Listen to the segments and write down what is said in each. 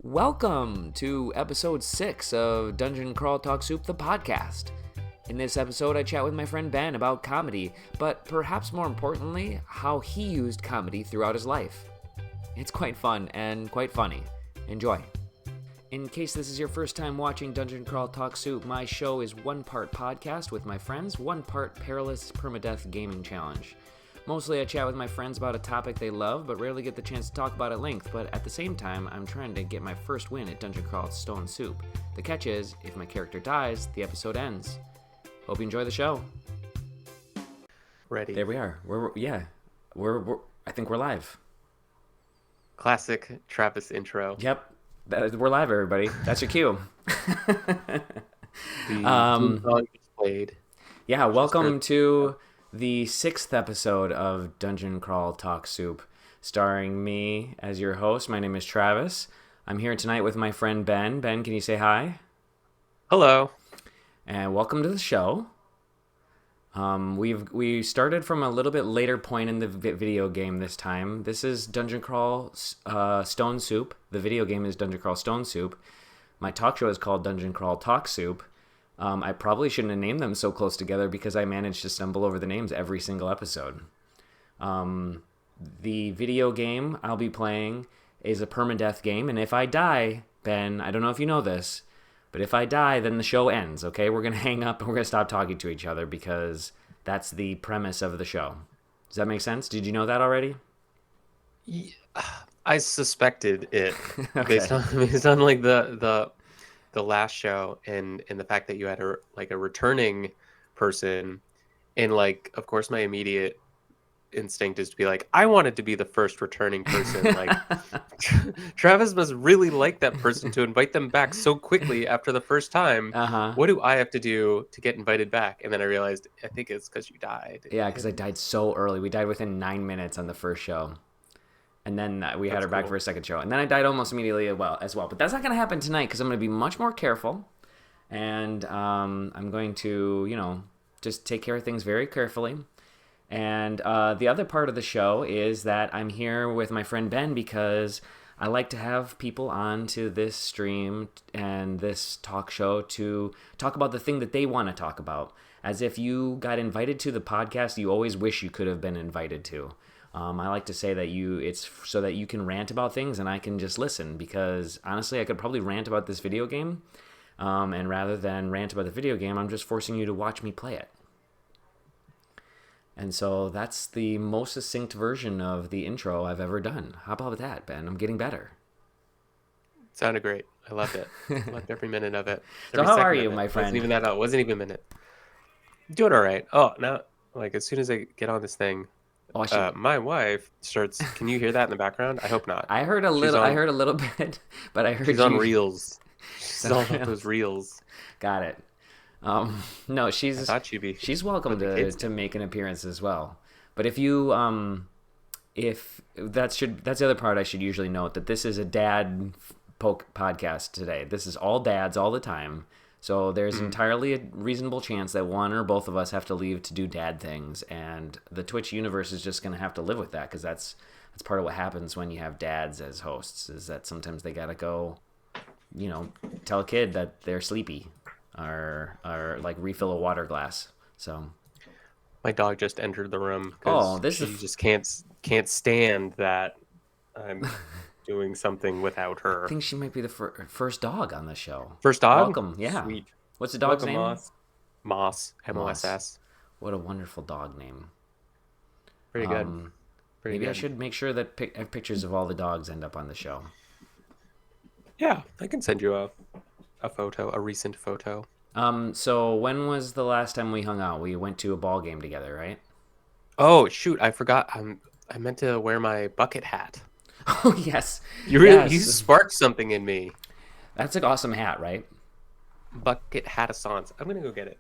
Welcome to episode 6 of Dungeon Crawl Talk Soup, the podcast. In this episode, I chat with my friend Ben about comedy, but perhaps more importantly, how he used comedy throughout his life. It's quite fun and quite funny. Enjoy. In case this is your first time watching Dungeon Crawl Talk Soup, my show is one part podcast with my friends, one part perilous permadeath gaming challenge. Mostly I chat with my friends about a topic they love, but rarely get the chance to talk about at length, but at the same time, I'm trying to get my first win at Dungeon Crawl Stone Soup. The catch is, if my character dies, the episode ends. Hope you enjoy the show. Ready. There we are. We're I think we're live. Classic Travis intro. Yep. We're live, everybody. That's your cue. The played. Yeah, welcome to the 6th episode of Dungeon Crawl Talk Soup, starring me as your host. My name is Travis. I'm here tonight with my friend Ben. Ben, can you say hi? Hello. And welcome to the show. We started from a little bit later point in the video game this time. This is Dungeon Crawl Stone Soup. The video game is Dungeon Crawl Stone Soup. My talk show is called Dungeon Crawl Talk Soup. I probably shouldn't have named them so close together because I managed to stumble over the names every single episode. The video game I'll be playing is a permadeath game, and if I die, Ben, I don't know if you know this, but if I die, then the show ends, okay? We're going to hang up and we're going to stop talking to each other because that's the premise of the show. Does that make sense? Did you know that already? Yeah, I suspected it Okay. based on like the last show and the fact that you had a returning person, and like of course my immediate instinct is to be like, I wanted to be the first returning person. Like Travis must really like that person to invite them back so quickly after the first time. What do I have to do to get invited back? And then I realized I think it's because you died. Yeah, because I died so early. We died within 9 minutes on the first show. And then we had her back for a second show. And then I died almost immediately as well. But that's not going to happen tonight because I'm going to be much more careful. And I'm going to, just take care of things very carefully. And the other part of the show is that I'm here with my friend Ben because I like to have people on to this stream and this talk show to talk about the thing that they want to talk about. As if you got invited to the podcast you always wish you could have been invited to. I like to say that it's so that you can rant about things and I can just listen, because honestly I could probably rant about this video game, and rather than rant about the video game, I'm just forcing you to watch me play it. And so that's the most succinct version of the intro I've ever done. How about that, Ben? I'm getting better. It sounded great. I loved it. I loved every minute of it. So how are you, my friend? It wasn't even a minute. Doing all right. Oh, now, like as soon as I get on this thing, my wife starts. Can you hear that in the background? I hope not. I heard a little bit, but I heard she's on reels. She's on those reels. Got it. No, she's welcome to make an appearance as well. But if that's the other part I should usually note, that this is a dad podcast today. This is all dads all the time. So there's entirely a reasonable chance that one or both of us have to leave to do dad things, and the Twitch universe is just going to have to live with that, because that's part of what happens when you have dads as hosts, is that sometimes they got to go, tell a kid that they're sleepy or like refill a water glass. So my dog just entered the room. She just can't stand that I'm doing something without her. I think she might be the first dog on the show. First dog? Welcome, yeah. Sweet. What's the dog's name? Moss. M-O-S-S. What a wonderful dog name. Pretty good. Maybe I should make sure that pictures of all the dogs end up on the show. Yeah, I can send you a photo, a recent photo. So when was the last time we hung out? We went to a ball game together, right? Oh, shoot. I forgot. I meant to wear my bucket hat. Oh, yes. You sparked something in me. That's an awesome hat, right? Bucket hat-a-sance. I'm going to go get it.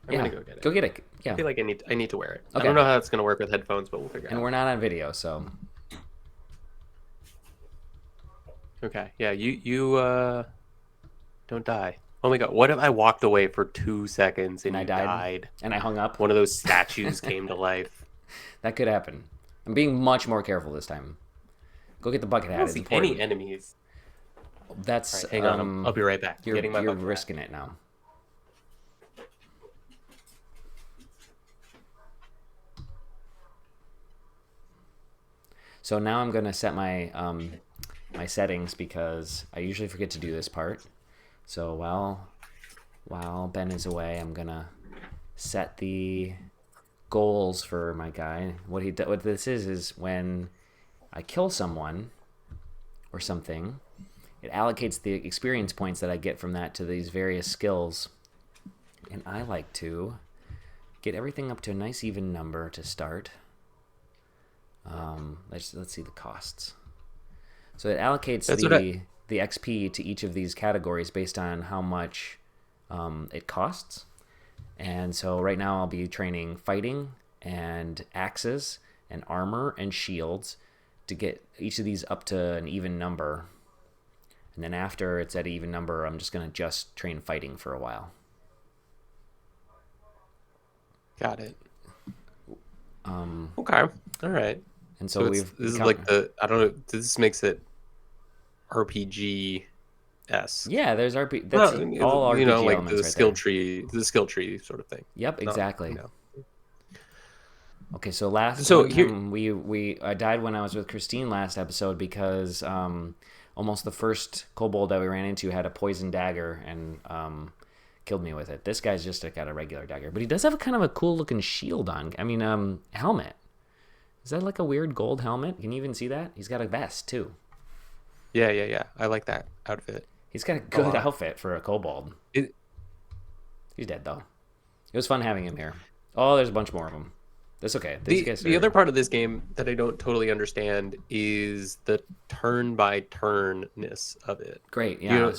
I'm going to go get it. Go get it. Yeah. I feel like I need to wear it. Okay. I don't know how that's going to work with headphones, but we'll figure it out. And we're not on video, so. Okay. Yeah, you don't die. Oh my god, what if I walked away for 2 seconds and I died? And I hung up? One of those statues came to life. That could happen. I'm being much more careful this time. Go get the bucket hat. I don't see any enemies. That's All right, hang on. I'll be right back. You're Getting my bucket risking it now. So now I'm gonna set my my settings because I usually forget to do this part. So while Ben is away, I'm gonna set the goals for my guy. What this is when I kill someone or something, it allocates the experience points that I get from that to these various skills. And I like to get everything up to a nice even number to start. Let's see the costs. So it allocates the XP to each of these categories based on how much it costs. And so right now I'll be training fighting and axes and armor and shields to get each of these up to an even number. And then after it's at an even number, I'm just going to just train fighting for a while. Got it. Okay. All right. And so this is like I don't know. This makes it RPG. Yeah, there's RPG. That's all RPG like elements the right skill there. tree, the skill tree sort of thing. Yep, exactly. Okay, so time I died when I was with Christine last episode because almost the first kobold that we ran into had a poison dagger and killed me with it. This guy's just got a regular dagger, but he does have a kind of a cool looking shield on. I mean, helmet. Is that like a weird gold helmet? Can you even see that? He's got a vest too. Yeah. I like that outfit. He's got a good outfit for a kobold. He's dead though. It was fun having him here. Oh, there's a bunch more of them. That's okay. The other part of this game that I don't totally understand is the turn by turnness of it. Great, yeah.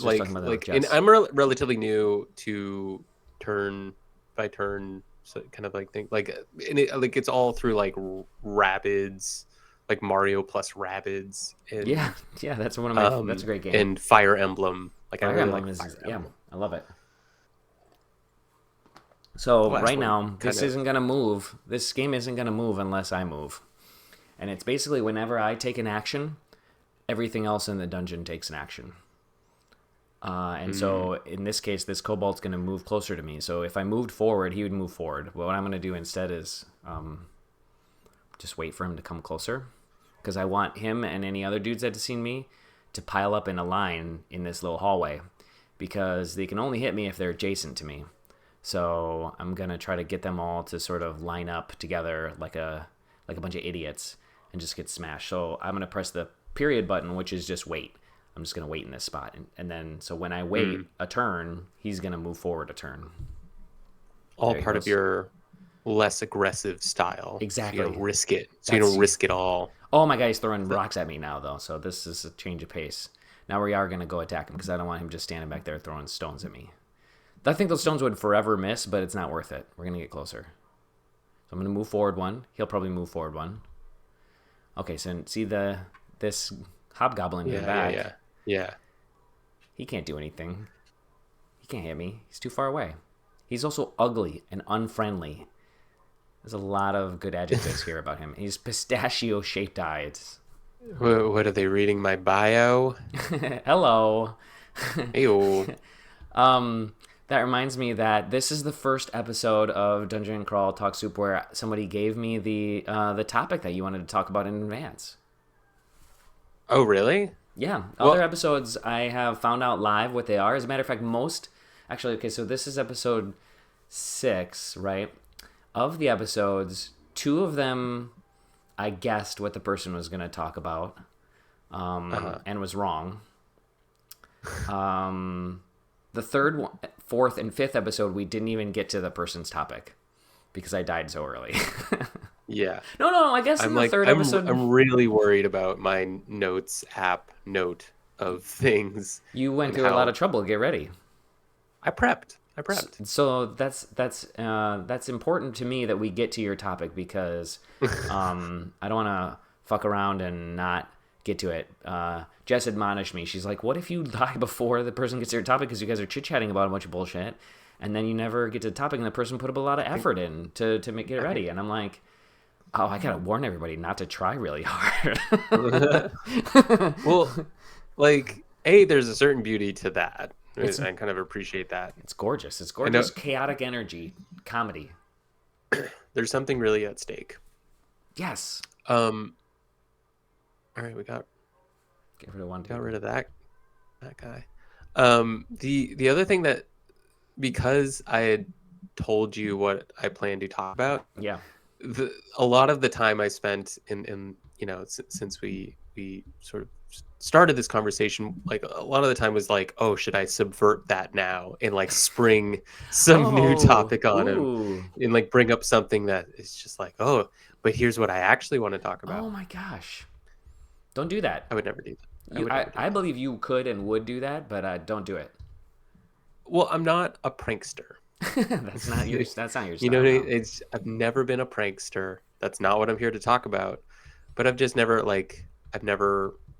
And I'm relatively new to turn by turn, so kind of like thing. It's all through like rapids, like Mario plus rapids. And, yeah, that's one of my. That's a great game. And Fire Emblem. Fire Emblem. I love it. So right now, this isn't going to move. This game isn't going to move unless I move. And it's basically whenever I take an action, everything else in the dungeon takes an action. So in this case, this kobold's going to move closer to me. So if I moved forward, he would move forward. Well, what I'm going to do instead is just wait for him to come closer. Because I want him and any other dudes that have seen me to pile up in a line in this little hallway. Because they can only hit me if they're adjacent to me. So I'm going to try to get them all to sort of line up together like a bunch of idiots and just get smashed. So I'm going to press the period button, which is just wait. I'm just going to wait in this spot. And then, so when I wait a turn, he's going to move forward a turn. All part of your less aggressive style. Exactly. So you don't risk it. So you don't risk it all. Oh my God, he's throwing rocks at me now, though. So this is a change of pace. Now we are going to go attack him because I don't want him just standing back there throwing stones at me. I think those stones would forever miss, but it's not worth it. We're going to get closer. So I'm going to move forward one. He'll probably move forward one. Okay, so see this hobgoblin in the back? Yeah. He can't do anything. He can't hit me. He's too far away. He's also ugly and unfriendly. There's a lot of good adjectives here about him. He's pistachio-shaped eyes. What are they reading? My bio? Hello. Ew. That reminds me that this is the first episode of Dungeon Crawl Talk Soup where somebody gave me the topic that you wanted to talk about in advance. Oh, really? Yeah. Other episodes I have found out live what they are. As a matter of fact, so this is episode 6, right? Of the episodes, 2 of them I guessed what the person was going to talk about and was wrong. The 3rd, 4th, and 5th episode, we didn't even get to the person's topic because I died so early. Yeah. No, I guess in the 3rd episode... I'm really worried about my notes app note of things. You went through a lot of trouble to get ready. I prepped. So that's important to me that we get to your topic because I don't want to fuck around and not get to it. Jess admonished me. She's like, what if you die before the person gets to your topic because you guys are chit-chatting about a bunch of bullshit and then you never get to the topic and the person put up a lot of effort in to make it ready. And I'm like, oh, I gotta warn everybody not to try really hard. Well, like, there's a certain beauty to that. It's I kind of appreciate that. it's gorgeous. It's I know gorgeous, chaotic energy comedy. there's something really at stake. Yes. All right, we Get rid of one. got rid of that guy. The other thing that, because I had told you what I plan to talk about, Yeah. a lot of the time I spent in since we sort of started this conversation, like a lot of the time was like, oh, should I subvert that now and like spring some new topic on him Ooh. and like bring up something that is just like, oh, but here's what I actually want to talk about. Oh my gosh. Don't do that. I would never do that. I believe you could and would do that, but don't do it. Well, I'm not a prankster. That's not your style. You know, No. I've never been a prankster. That's not what I'm here to talk about. But I've just never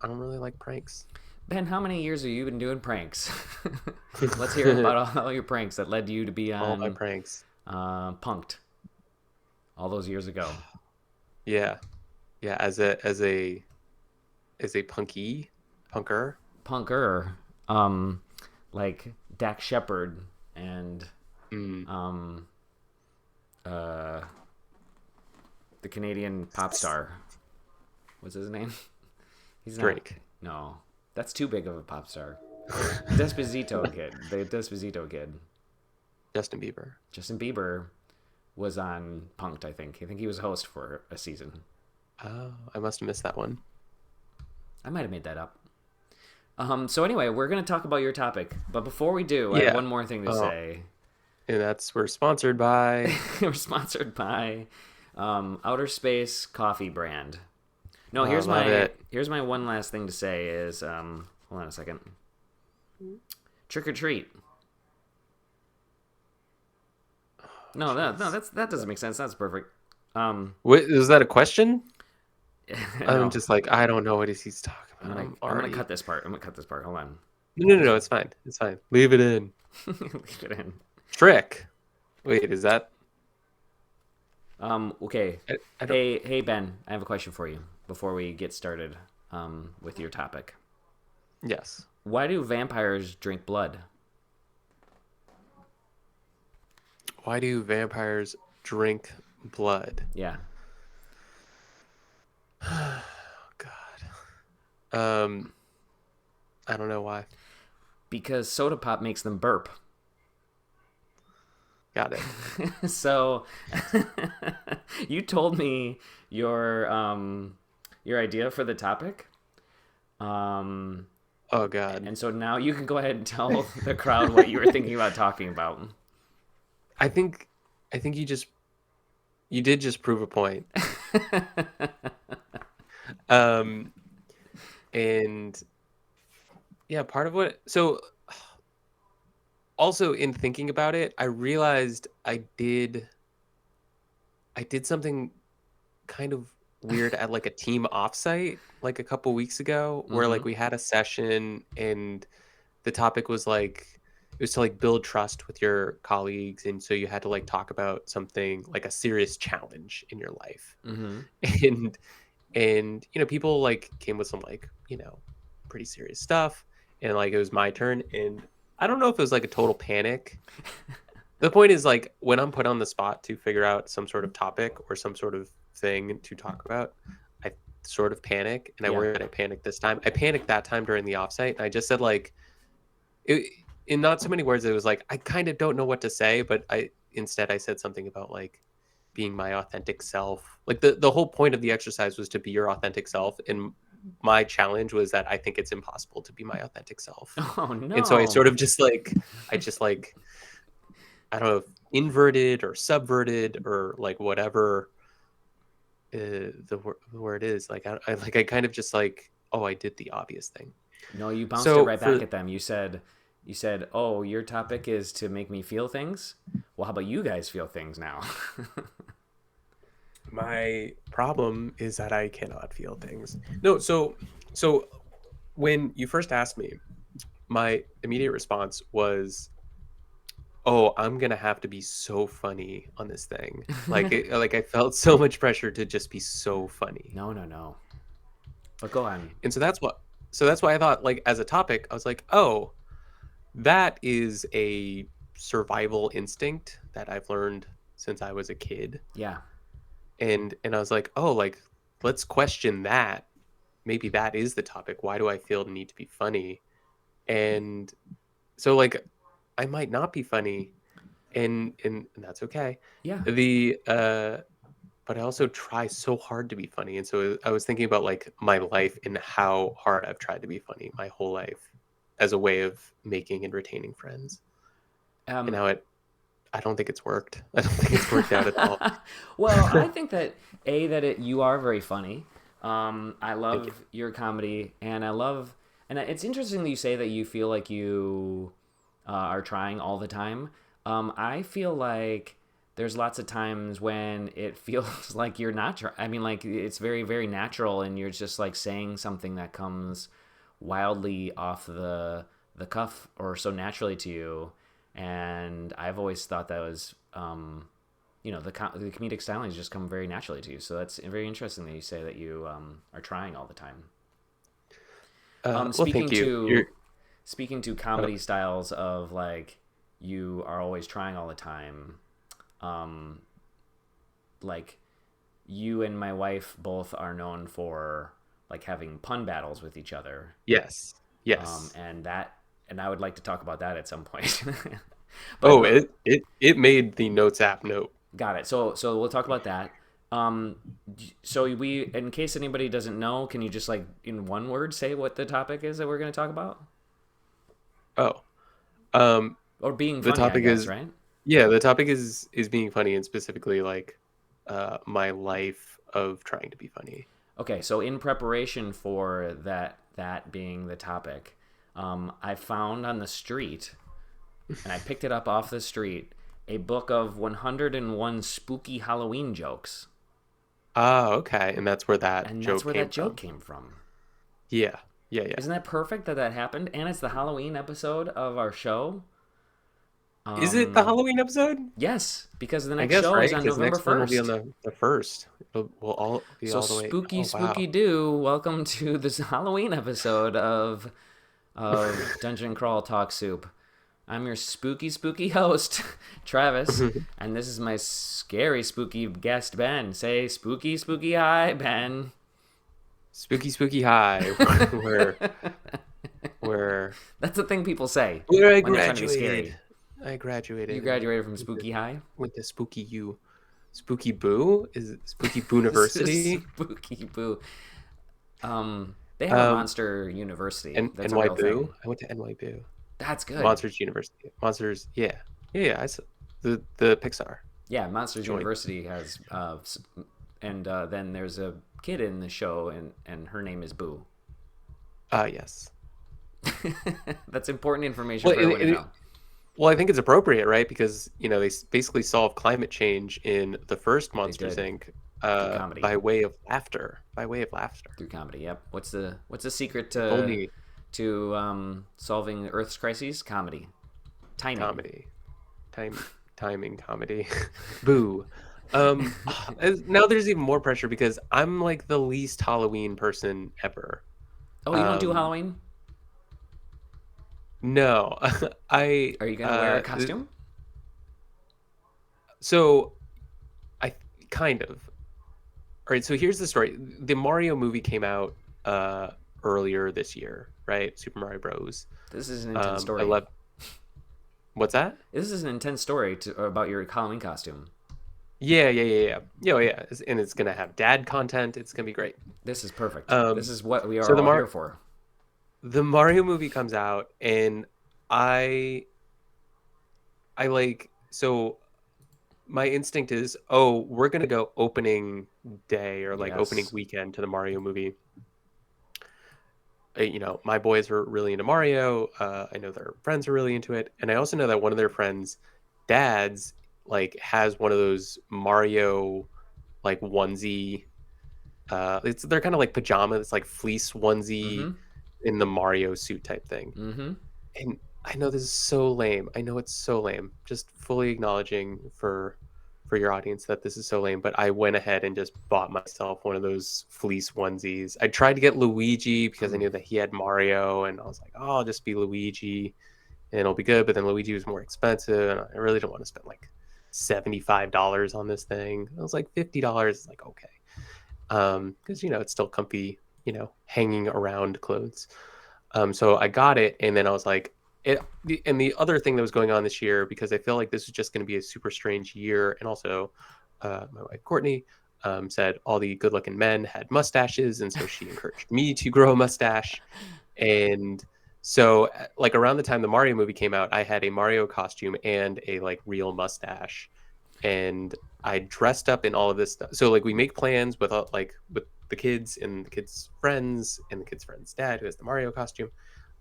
I don't really like pranks. Ben, how many years have you been doing pranks? Let's hear about all your pranks that led you to be on All my pranks. Punked all those years ago. Yeah. Yeah, as a punker. Like Dak Shepard and Mm. the Canadian pop star. What's his name? He's Drake. No, that's too big of a pop star. Despacito kid. The Despacito kid. Justin Bieber. Justin Bieber was on Punked, I think. I think he was a host for a season. Oh, I must have missed that one. I might have made that up. So anyway, we're going to talk about your topic. But before we do, I have one more thing to say. And we're sponsored by... We're sponsored by Outer Space Coffee brand. No, here's my one last thing to say is, hold on a second. Trick or treat. No, that doesn't make sense. That's perfect. Wait, is that a question? No. I'm just like, I don't know what he's talking about. I'm gonna cut this part. Hold on. No, it's fine. It's fine. Leave it in. Leave it in. Trick. Wait, is that? Okay. I don't... Hey Ben, I have a question for you before we get started with your topic. Yes. Why do vampires drink blood? Why do vampires drink blood? Yeah. Oh God. I don't know why. Because soda pop makes them burp. Got it. So you told me your idea for the topic. Oh God. And so now you can go ahead and tell the crowd what you were thinking about talking about. I think you did just prove a point. And yeah, part of what, so also in thinking about it, I realized I did something kind of weird at like a team offsite like a couple weeks ago, where like we had a session and the topic was like, it was to like build trust with your colleagues, and so you had to like talk about something like a serious challenge in your life. And people like came with some like pretty serious stuff, and like it was my turn, and I don't know if it was like a total panic. The point is, like, when I'm put on the spot to figure out some sort of topic or some sort of thing to talk about, I sort of panic, and I worry that I panicked this time. I panicked that time during the offsite, and I just said like, in not so many words, it was like, I kind of don't know what to say, but instead I said something about like being my authentic self. Like the whole point of the exercise was to be your authentic self, and my challenge was that I think it's impossible to be my authentic self. Oh no. And so I sort of just like, I don't know, inverted or subverted or like whatever the word is. Like I kind of just like, oh, I did the obvious thing. No, you bounced it right back at them. You said, oh, your topic is to make me feel things? Well, how about you guys feel things now? My problem is that I cannot feel things. No, so when you first asked me, my immediate response was, oh, I'm gonna have to be so funny on this thing. Like I felt so much pressure to just be so funny. No. But go on. And so that's so that's why I thought, like, as a topic, I was like, oh, that is a survival instinct that I've learned since I was a kid. Yeah. And I was like, oh, like, let's question that. Maybe that is the topic. Why do I feel the need to be funny? And so, like, I might not be funny, and that's okay. Yeah. The But I also try so hard to be funny, and so I was thinking about, like, my life and how hard I've tried to be funny my whole life as a way of making and retaining friends, and Um, how I don't think it's worked. I don't think it's worked out at all. well, I think that you are very funny. I Thank you. love your comedy, and I love, and it's interesting that you say that you feel like you are trying all the time. I feel like there's lots of times when it feels like you're not trying. I mean, like it's very, very natural, and you're just like saying something that comes wildly off the cuff or so naturally to you. And I've always thought that was, the comedic stylings just come very naturally to you. So that's very interesting that you say that you are trying all the time. Um, Well, speaking thank you. to speaking to Uh, comedy styles of like you are always trying all the time. Um, like you and my wife both are known for like having pun battles with each other, yes, yes. and I would like to talk about that at some point. but Oh, it made the Notes app note. got it. So we'll talk about that. Um, so we, in case anybody doesn't know, can you just like in one word say what the topic is that we're going to talk about, Oh, um, or being the funny, I topic guess, is right? yeah, the topic is being funny, and specifically, like, my life of trying to be funny. Okay, so in preparation for that being the topic, I found on the street, and I picked it up off the street, a book of 101 spooky Halloween jokes, Ah, okay, and that's where that and that's joke where came that joke from. came from. Yeah, yeah, yeah. Isn't that perfect that that happened? And it's the Halloween episode of our show. Is it the Um, Halloween episode? yes, because the I next guess, show is right, on because the November next one will be on 1st. the first. We'll all be So all the way. spooky, Oh spooky wow. do. Welcome to this Halloween episode of Dungeon Crawl Talk Soup. I'm your spooky, spooky host, Travis, and this is my scary, spooky guest, Ben. Say spooky, spooky hi, Ben. Spooky, spooky high, where where That's the thing people say where I when they're trying to be graduated. scary. I You graduated and graduated from Spooky High? went to Spooky U. Spooky Boo? Is it Spooky Boo This is University? Spooky Boo. They have a Um, monster university. and That's a NY real Boo. thing. I went to NY Boo. That's good. Monsters University. Monsters. Yeah, yeah, yeah. The Pixar Yeah, Monsters joint. University has, and then there's a kid in the show, and her name is Boo. Yes. That's important information Well, for everyone to know. well, I think it's appropriate, right? Because they basically solve climate change in the first They Monsters did Inc. through comedy. By way of laughter. By way of laughter. Through comedy. Yep. What's the secret If only to solving Earth's crises? Comedy, timing. comedy, timing comedy. Boo. Um, Now there's even more pressure because I'm like the least Halloween person ever. Oh, you don't do Um, Halloween? no, I Are you gonna wear a costume? so I kind of. All right, so here's the story. The Mario movie came out earlier this year, right? Super Mario Bros. This is an intense I story. love. What's that? This is an intense story about your Halloween costume. Yeah, yeah, yeah, yeah. Yeah, oh, yeah. And it's gonna have dad content. It's gonna be great. This is perfect. This Um, is what we so are all here for. the Mario movie comes out, and I I like so my instinct is, oh, we're gonna go opening day or like opening Yes. weekend to the Mario movie. My boys are really into Mario. I know their friends are really into it, and I also know that one of their friends' dads like has one of those Mario like onesie. They're kind of like pajama. It's like fleece onesie Mm-hmm. in the Mario suit type thing. Mm-hmm. And I know this is so lame. I know it's so lame. Just fully acknowledging for for your audience that this is so lame, but I went ahead and just bought myself one of those fleece onesies. I tried to get Luigi because I knew that he had Mario, and I was like, oh, I'll just be Luigi and it'll be good. But then Luigi was more expensive, and I really don't want to spend like $75 on this thing. It was like $50. Like, okay. Because it's still comfy, hanging around clothes. So I got it, and then I was like, and the other thing that was going on this year, because I feel like this is just going to be a super strange year, and also my wife Courtney said all the good-looking men had mustaches, and so she encouraged me to grow a mustache. And so, like around the time the Mario movie came out, I had a Mario costume and a like real mustache, and I dressed up in all of this stuff. So like we make plans with with the kids and the kids' friends and the kids' friends' dad who has the Mario costume.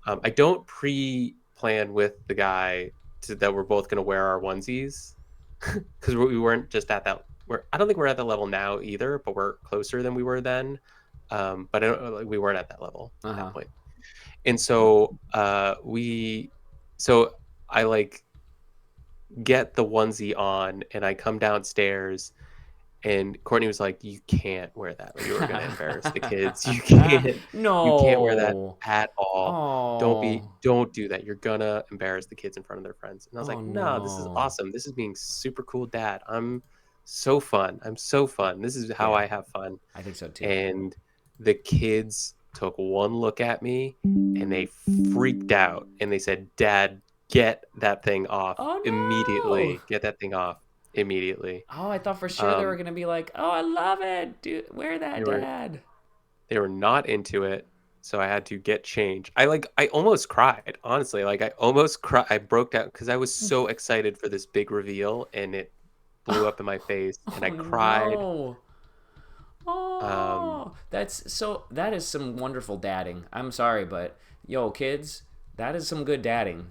I don't pre-plan with the guy that we're both going to wear our onesies because we weren't just at that. I don't think we're at that level now either, but we're closer than we were then. But I don't, like, we weren't at that level at that point. And so so I like get the onesie on and I come downstairs and Courtney was like, you can't wear that. Like, you were going to embarrass the kids. You can't, No. you can't wear that at all. Oh. Don't do that. You're going to embarrass the kids in front of their friends. And I was like, no, this is no. awesome. This is being super cool dad. I'm so fun. I'm so fun. This is how I have fun. I think so too. And the kids took one look at me and they freaked out and they said, Dad, get that thing off immediately. Get that thing off immediately. Oh, I thought for sure they were going to be like, oh, I love it. Dude, wear that, Dad. They were not into it. So I had to get change. I almost cried, honestly. Like I almost cried. I broke down because I was so excited for this big reveal and it blew up in my face and I cried. No. Oh, that is some wonderful dadding. I'm sorry, but yo, kids, that is some good dadding.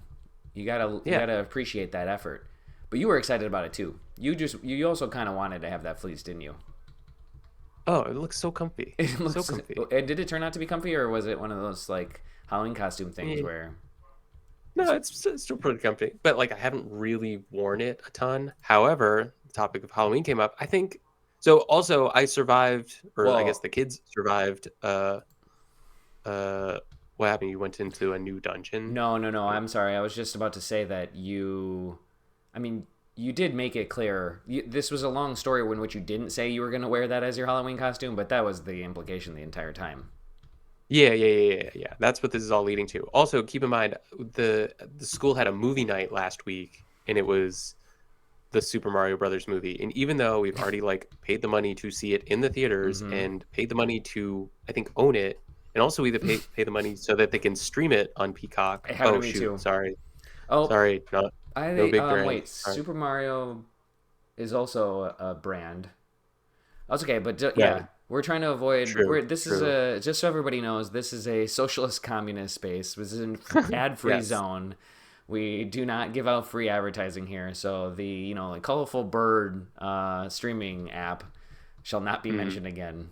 You gotta appreciate that effort. But you were excited about it too. You also kind of wanted to have that fleece, didn't you? Oh, it looks so comfy. It looks so comfy. Did it turn out to be comfy, or was it one of those like Halloween costume things where? No, it's still pretty comfy. But like I haven't really worn it a ton. However, the topic of Halloween came up. I think so. Also, I survived, or I guess the kids survived. What happened? You went into a new dungeon? No. I'm sorry. I was just about to say that you did make it clear. This was a long story in which you didn't say you were going to wear that as your Halloween costume, but that was the implication the entire time. Yeah. That's what this is all leading to. Also, keep in mind the school had a movie night last week, and it was the Super Mario Brothers movie. And even though we've already like paid the money to see it in the theaters and paid the money to, I think, own it, and also we pay the money so that they can stream it on Peacock. Oh shoot, too. Sorry. No big brand. Wait, Sorry. Super Mario is also a brand. That's okay, but we're trying to avoid. This is just so everybody knows, this is a socialist communist space. This is an ad-free zone. We do not give out free advertising here. So the like colorful bird streaming app shall not be mentioned again.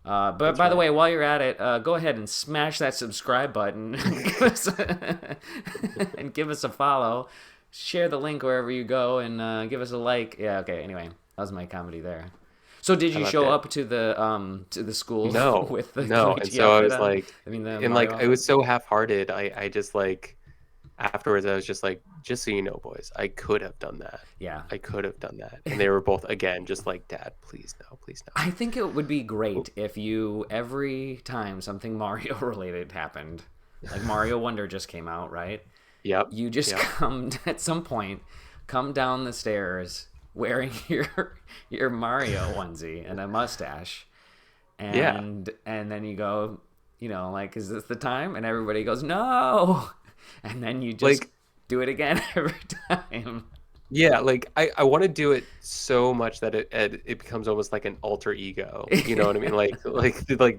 But by the way, while you're at it, go ahead and smash that subscribe button and give us a follow. Share the link wherever you go and give us a like. Yeah, okay. Anyway, that was my comedy there. So did you show up to the school? No, with the no. And so I was like, it was so half-hearted. I just like afterwards I was just like, just so you know, boys, I could have done that. Yeah, I could have done that. And they were both again just like, Dad, please no. I think it would be great if you, every time something Mario related happened, like Mario Wonder just came out, right? Yep. You just come at some point, come down the stairs wearing your Mario onesie and a mustache, and then you go, like, is this the time? And everybody goes, no, and then you just do it again every time. Yeah, like I want to do it so much that it becomes almost like an alter ego. You know what I mean? Like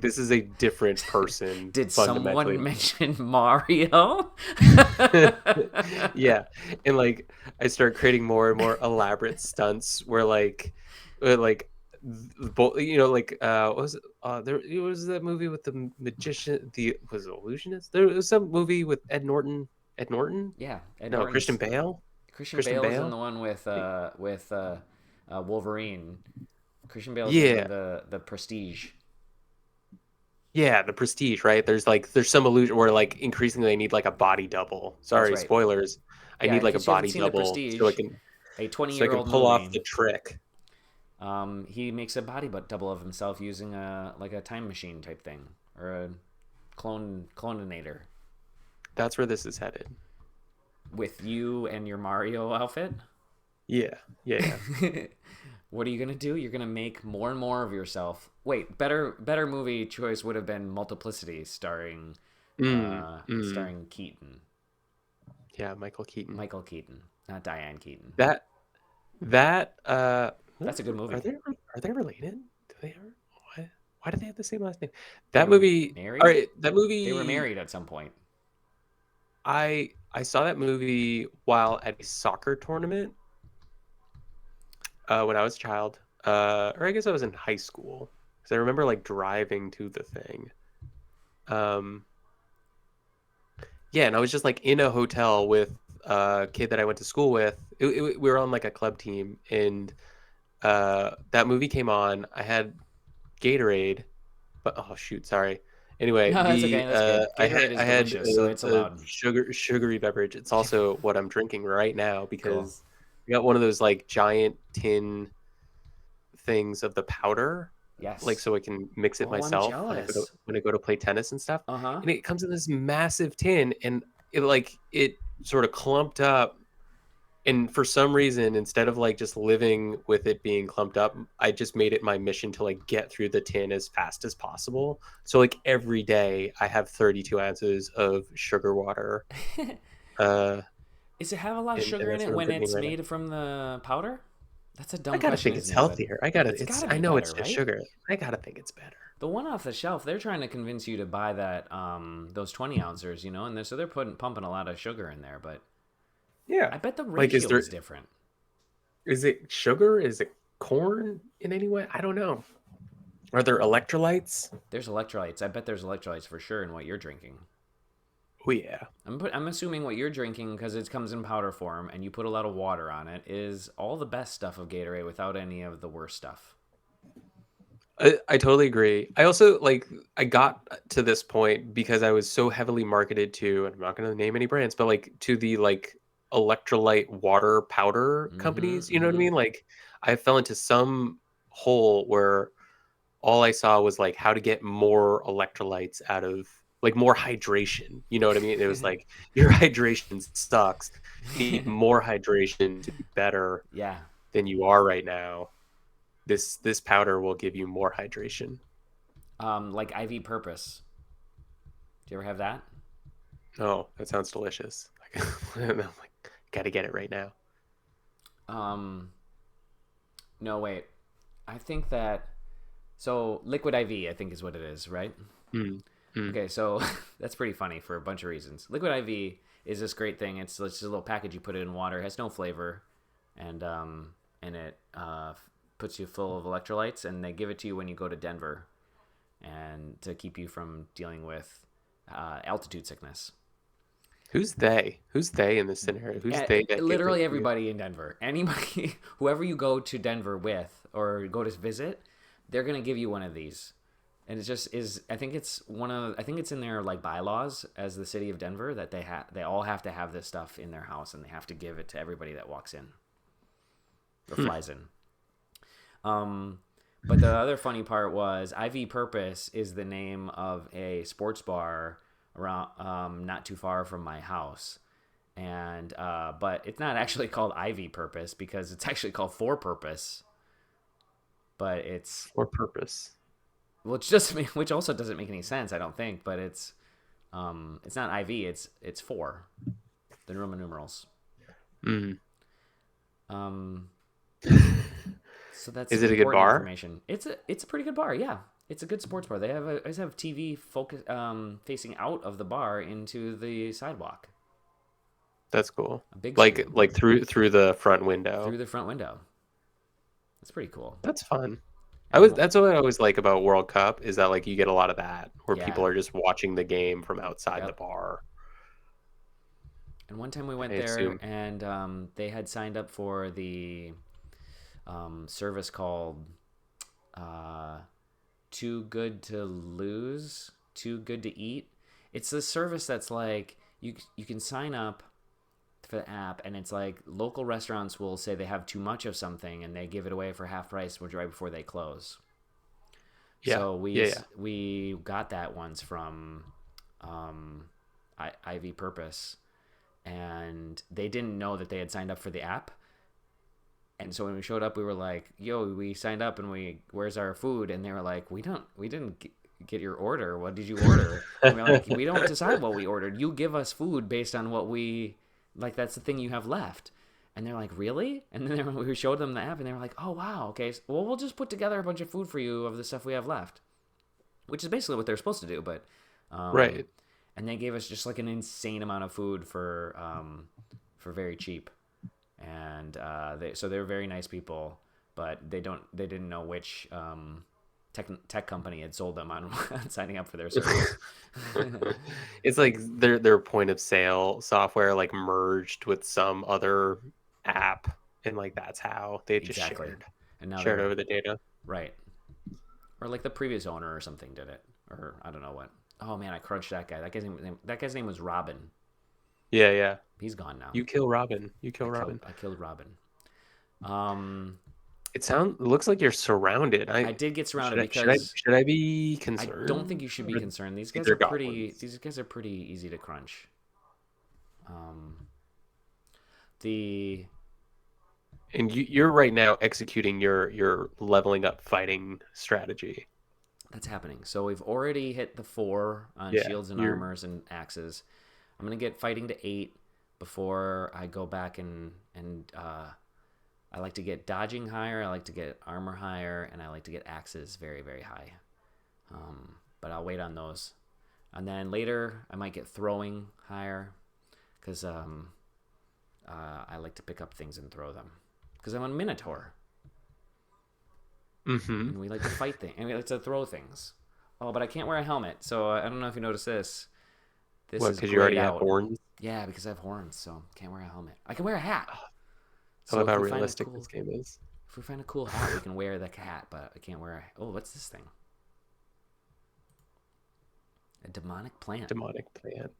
this is a different person. Did someone mention Mario? Yeah, and like I start creating more and more elaborate stunts where both what was it? There was that movie with the magician, was it illusionist? There was some movie with Ed Norton. Yeah, Christian Bale. Christian Christian Bale is in Bale. the one with Wolverine. Christian Bale's in Yeah, the Prestige. yeah, the Prestige, right? There's some illusion where like increasingly I need like a body double. That's Sorry, right. spoilers. I Yeah, need in like a case you haven't body seen the double so I Prestige, can a 20 so I year can old pull off movie, the trick. he makes a body but double of himself using a time machine type thing or a cloninator That's where this is headed. with you and your Mario outfit. Yeah, yeah, yeah. What are you gonna do? You're gonna make more and more of yourself. Wait, better movie choice would have been Multiplicity, Mm, mm. starring Keaton, Yeah, Michael Keaton. Michael Keaton, not Diane Keaton. That that That's a good are movie. they related? Do they ever why do they have the same last name? They That were movie, all married. right, that They were movie married at some point. I saw that movie while at a soccer tournament when I was a child. Or I guess I was in high school because I remember like driving to the thing. Um, yeah, and I was just like in a hotel with a kid that I went to school with. We were on like a club team, and that movie came on. I had Gatorade, but oh shoot, sorry. Anyway, No, that's okay. That's good. Gatorade is I had delicious, so it's a allowed. sugary beverage. It's also what I'm drinking right now Cool. because I got one of those like giant tin things of the powder, like Yes. so I can mix it Oh, I'm myself jealous. when I go to play tennis and stuff. Uh huh. And it comes in this massive tin, and it sort of clumped up. And for some reason, instead of like just living with it being clumped up, I just made it my mission to like get through the tin as fast as possible. So like every day, I have 32 ounces of sugar water, uh, Does it have a lot of and sugar in that's it what I'm when drinking it's right now. made from the powder? That's a I dumb gotta question, think it's isn't it? But healthier. it's got to I be know better, it's just right? sugar. I gotta think it's better. The one off the shelf, they're trying to convince you to buy that those 20 ouncers, and so they're pumping a lot of sugar in there. But Yeah. I bet the Like, ratio is different. is it sugar? Is it corn in any way? I don't know. Are there electrolytes? There's electrolytes. I bet there's electrolytes for sure in what you're drinking. Oh, yeah. I'm assuming what you're drinking, because it comes in powder form and you put a lot of water on it, is all the best stuff of Gatorade without any of the worst stuff. I totally agree. I also like I got to this point because I was so heavily marketed to, and I'm not going to name any brands, but like to the like electrolyte water powder Mm-hmm. companies. You know what I Mm-hmm. mean? Like I fell into some hole where all I saw was like how to get more electrolytes out of like more hydration. You know what I mean? It was like your hydration sucks. You need more hydration to be better Yeah. than you are right now. This powder will give you more hydration. Like IV Purpose. Do you ever have that? Oh, that sounds delicious. I'm like, gotta get it right now. Um, no, wait. I think that Liquid IV, I think is what it is, right? Mm, mm. Okay, so that's pretty funny for a bunch of reasons. Liquid IV is this great thing. It's just a little package you put it in water. It has no flavor, and it puts you full of electrolytes. And they give it to you when you go to Denver, and to keep you from dealing with altitude sickness. Who's they? Who's they in this scenario? Who's they that gives it Literally to you? everybody in Denver, anybody, whoever you go to Denver with or go to visit, they're gonna give you one of these. And it just is. I think it's I think it's in their like bylaws as the city of Denver that they all have to have this stuff in their house, and they have to give it to everybody that walks in or flies in. But the other funny part was IV Purpose is the name of a sports bar around not too far from my house, and but it's not actually called IV Purpose because it's actually called For Purpose. But it's For purpose. which just which also doesn't make any sense, I don't think. But it's not IV, it's for the Roman numerals. Mm. Um, so that's Is it a good important bar? information. It's a pretty good bar, yeah. It's a good sports bar. They always have TV focus facing out of the bar into the sidewalk. That's cool. A big screen Like through the front window. through the front window. That's pretty cool. That's fun. And That's what I always like about World Cup is that like you get a lot of that where yeah, people are just watching the game from outside the yep. bar. And one time we I went there, assume. and they had signed up for the service called uh, Too Good to Lose, Too Good to Eat. It's a service that's like you can sign up for the app, and it's like local restaurants will say they have too much of something, and they give it away for half price right before they close. Yeah. So Yeah. Yeah. we got that once from um, Ivy Purpose, and they didn't know that they had signed up for the app. And so when we showed up, we were like, "Yo, we signed up, and where's our food?" And they were like, we didn't get your order. What did you order?" And we are like, "We don't decide what we ordered. You give us food based on what we like. That's the thing you have left." And they're like, "Really?" And then we showed them the app, and they were like, "Oh wow, okay. Well, we'll just put together a bunch of food for you of the stuff we have left," which is basically what they're supposed to do. But, um, Right. and they gave us just like an insane amount of food for very cheap, and they're very nice people, but they didn't know which tech company had sold them on signing up for their service. It's like their point of sale software like merged with some other app, and like that's how they just Exactly, and now shared they're over the data. right, or like the previous owner or something did it, or I don't know what. Oh man, I crunched that guy. That guy's name was Robin. Yeah, yeah. He's gone now. You kill Robin. You kill Robin. I killed Robin. Um, It looks like you're surrounded. I did get surrounded Should I should I because should I be I don't think concerned? you should be Or concerned. these are goblins. These guys are pretty easy to crunch. Um, the And you're right now executing your leveling up fighting strategy. That's happening. So we've already hit the 4 on Yeah, shields and you're armors and axes. I'm gonna get fighting to 8 before I go back and I like to get dodging higher. I like to get armor higher, and I like to get axes very very high. But I'll wait on those, and then later I might get throwing higher because I like to pick up things and throw them because I'm a minotaur. mm-hmm. And we like to fight things, and we like to throw things. Oh, but I can't wear a helmet, so I don't know if you noticed this. This What, is because you grayed already have out. horns? Yeah, because I have horns, so can't wear a helmet. I can wear a hat. I So love how realistic this game is. if we find a cool hat, we can wear the hat, but I can't wear a. Oh, what's this thing? A demonic plant, Demonic plant.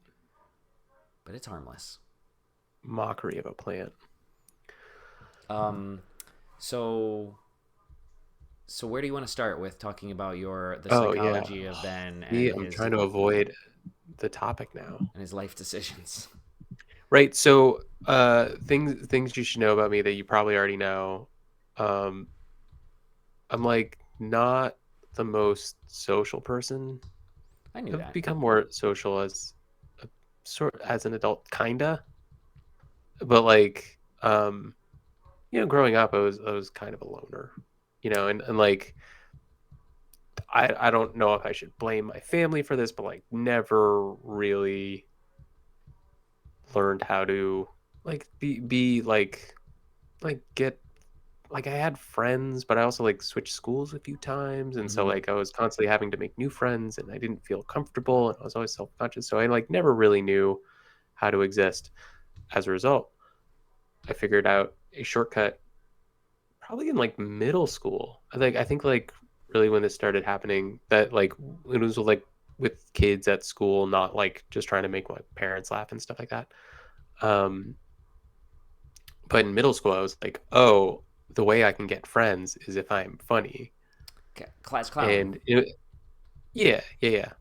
but it's harmless. Mockery of a plant. Um, so so where do you want to start with talking about the Oh yeah. psychology of Ben See, and I'm trying to avoid the topic now. his life decisions? Right. So things you should know about me that you probably already know. Um I'm like not the most social person. I knew I've that. become more social as a, sort as an adult, kinda. But like growing up I was kind of a loner. And like I don't know if I should blame my family for this, but like never really learned how to like be like get like I had friends, but I also like switched schools a few times, and so Mm-hmm. like I was constantly having to make new friends, and I didn't feel comfortable, and I was always self-conscious, so I like never really knew how to exist. As a result, I figured out a shortcut probably in like middle school. I think like really when this started happening, that like it was like with kids at school, not like just trying to make my parents laugh and stuff like that. Um, but in middle school, I was like, oh, the way I can get friends is if I'm funny. Class clowning. And yeah, yeah, yeah.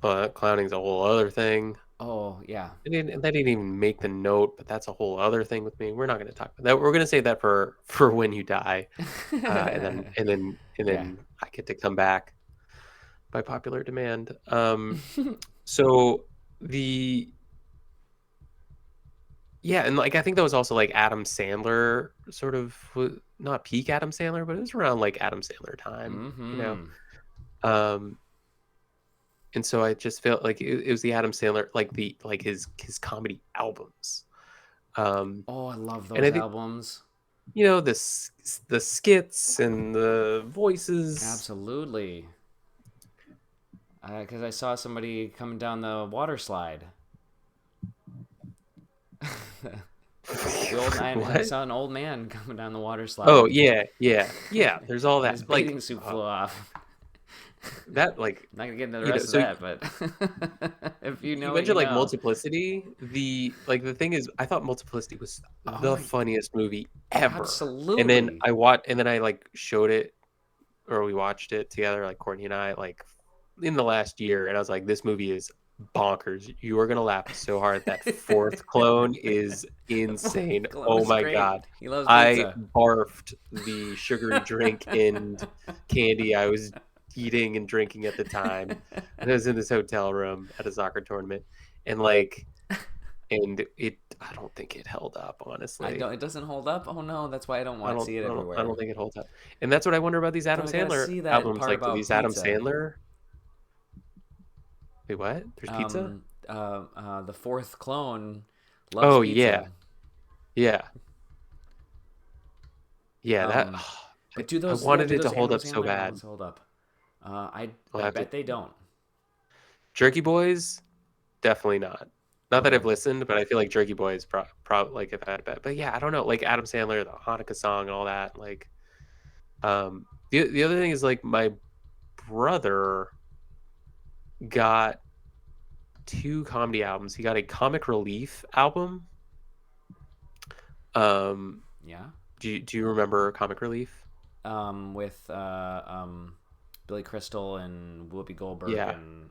Clowning's a whole other thing. Oh yeah. That didn't even make the note, but that's a whole other thing with me. We're not going to talk about that. We're going to save that for when you die, and then and then and Yeah. then I get to come back by popular demand. So the yeah, and like I think that was also like Adam Sandler sort of not peak Adam Sandler, but it was around like Adam Sandler time, you know. Mm-hmm. Um, and so I just felt like it was the Adam Sandler like his comedy albums. Oh, I love And I those think albums. the skits and the voices. Absolutely. Because I saw somebody coming down the water slide. The old man, I What? saw an old man coming down the water Oh slide, yeah. There's all and his that. Like bathing suit flew off. that. Like I'm not gonna get into the rest of so that, but if you you know, you mentioned like know. Multiplicity. The thing is, I thought Multiplicity was Oh the my, funniest movie ever. absolutely. And then I like showed it, or we watched it together, like Courtney and I, like in the last year, and I was like, this movie is bonkers. You are gonna laugh so hard. That fourth clone is The fourth insane. clone Oh is my great. god. He loves I pizza. barfed the sugary drink and candy I was eating and drinking at the time. And I was in this hotel room at a soccer tournament, and like, and it, I don't think it held up, I honestly. don't. It doesn't hold up. Oh no, that's why I don't want to see it I everywhere. don't think it holds up. And that's what I wonder about these Adam But I gotta Sandler see that albums. part Like, do about these Adam pizza. Sandler? Wait, what? There's pizza? The fourth clone loves Oh yeah, pizza. yeah, yeah. That Um, I, but do I those, yeah, wanted do it to those hold Adam up so Sandler bad. albums hold up? I I'll have to. bet they don't. Jerky Boys, definitely not. Not that Okay. I've listened, but I feel like Jerky Boys like if I had a bet. But yeah, I don't know. Like Adam Sandler, the Hanukkah song and all that. Like, the other thing is like my brother got two comedy albums. He got a comic relief album. Um, Yeah. do you remember Comic Relief? With Billy Crystal and Whoopi Goldberg Yeah, and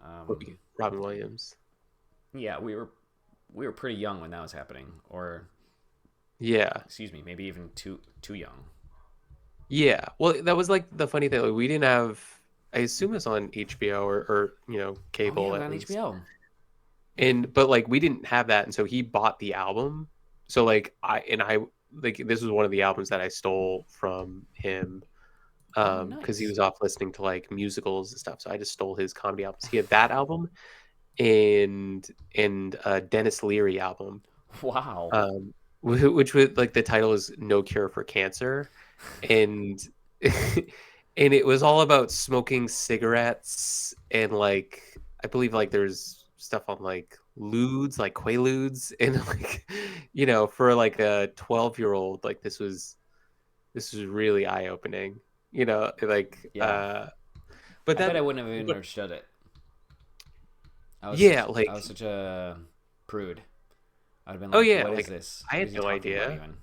Robin Williams. yeah, we were pretty young when that was happening, or Yeah, excuse me, maybe even too young. yeah. Well, that was like the funny thing. Like, we didn't have. I assume it's on HBO or Oh yeah, cable it was at on least. HBO. And but like we didn't have that, and so he bought the album. So like I like this was one of the albums that I stole from him Oh because he nice. was off listening to like musicals and stuff. So I just stole his comedy albums. He had that album and Dennis Leary album, Wow. um, which was like the title is No Cure for Cancer, and and it was all about smoking cigarettes and like I believe like there's stuff on like ludes, like quaaludes, and like for like a 12-year-old, like this was really eye opening, like Yeah. but I bet that I wouldn't have even but understood it. yeah, I was like such a prude. I'd have been oh like, yeah, "What is like this? I What had is he no talking about idea. even?"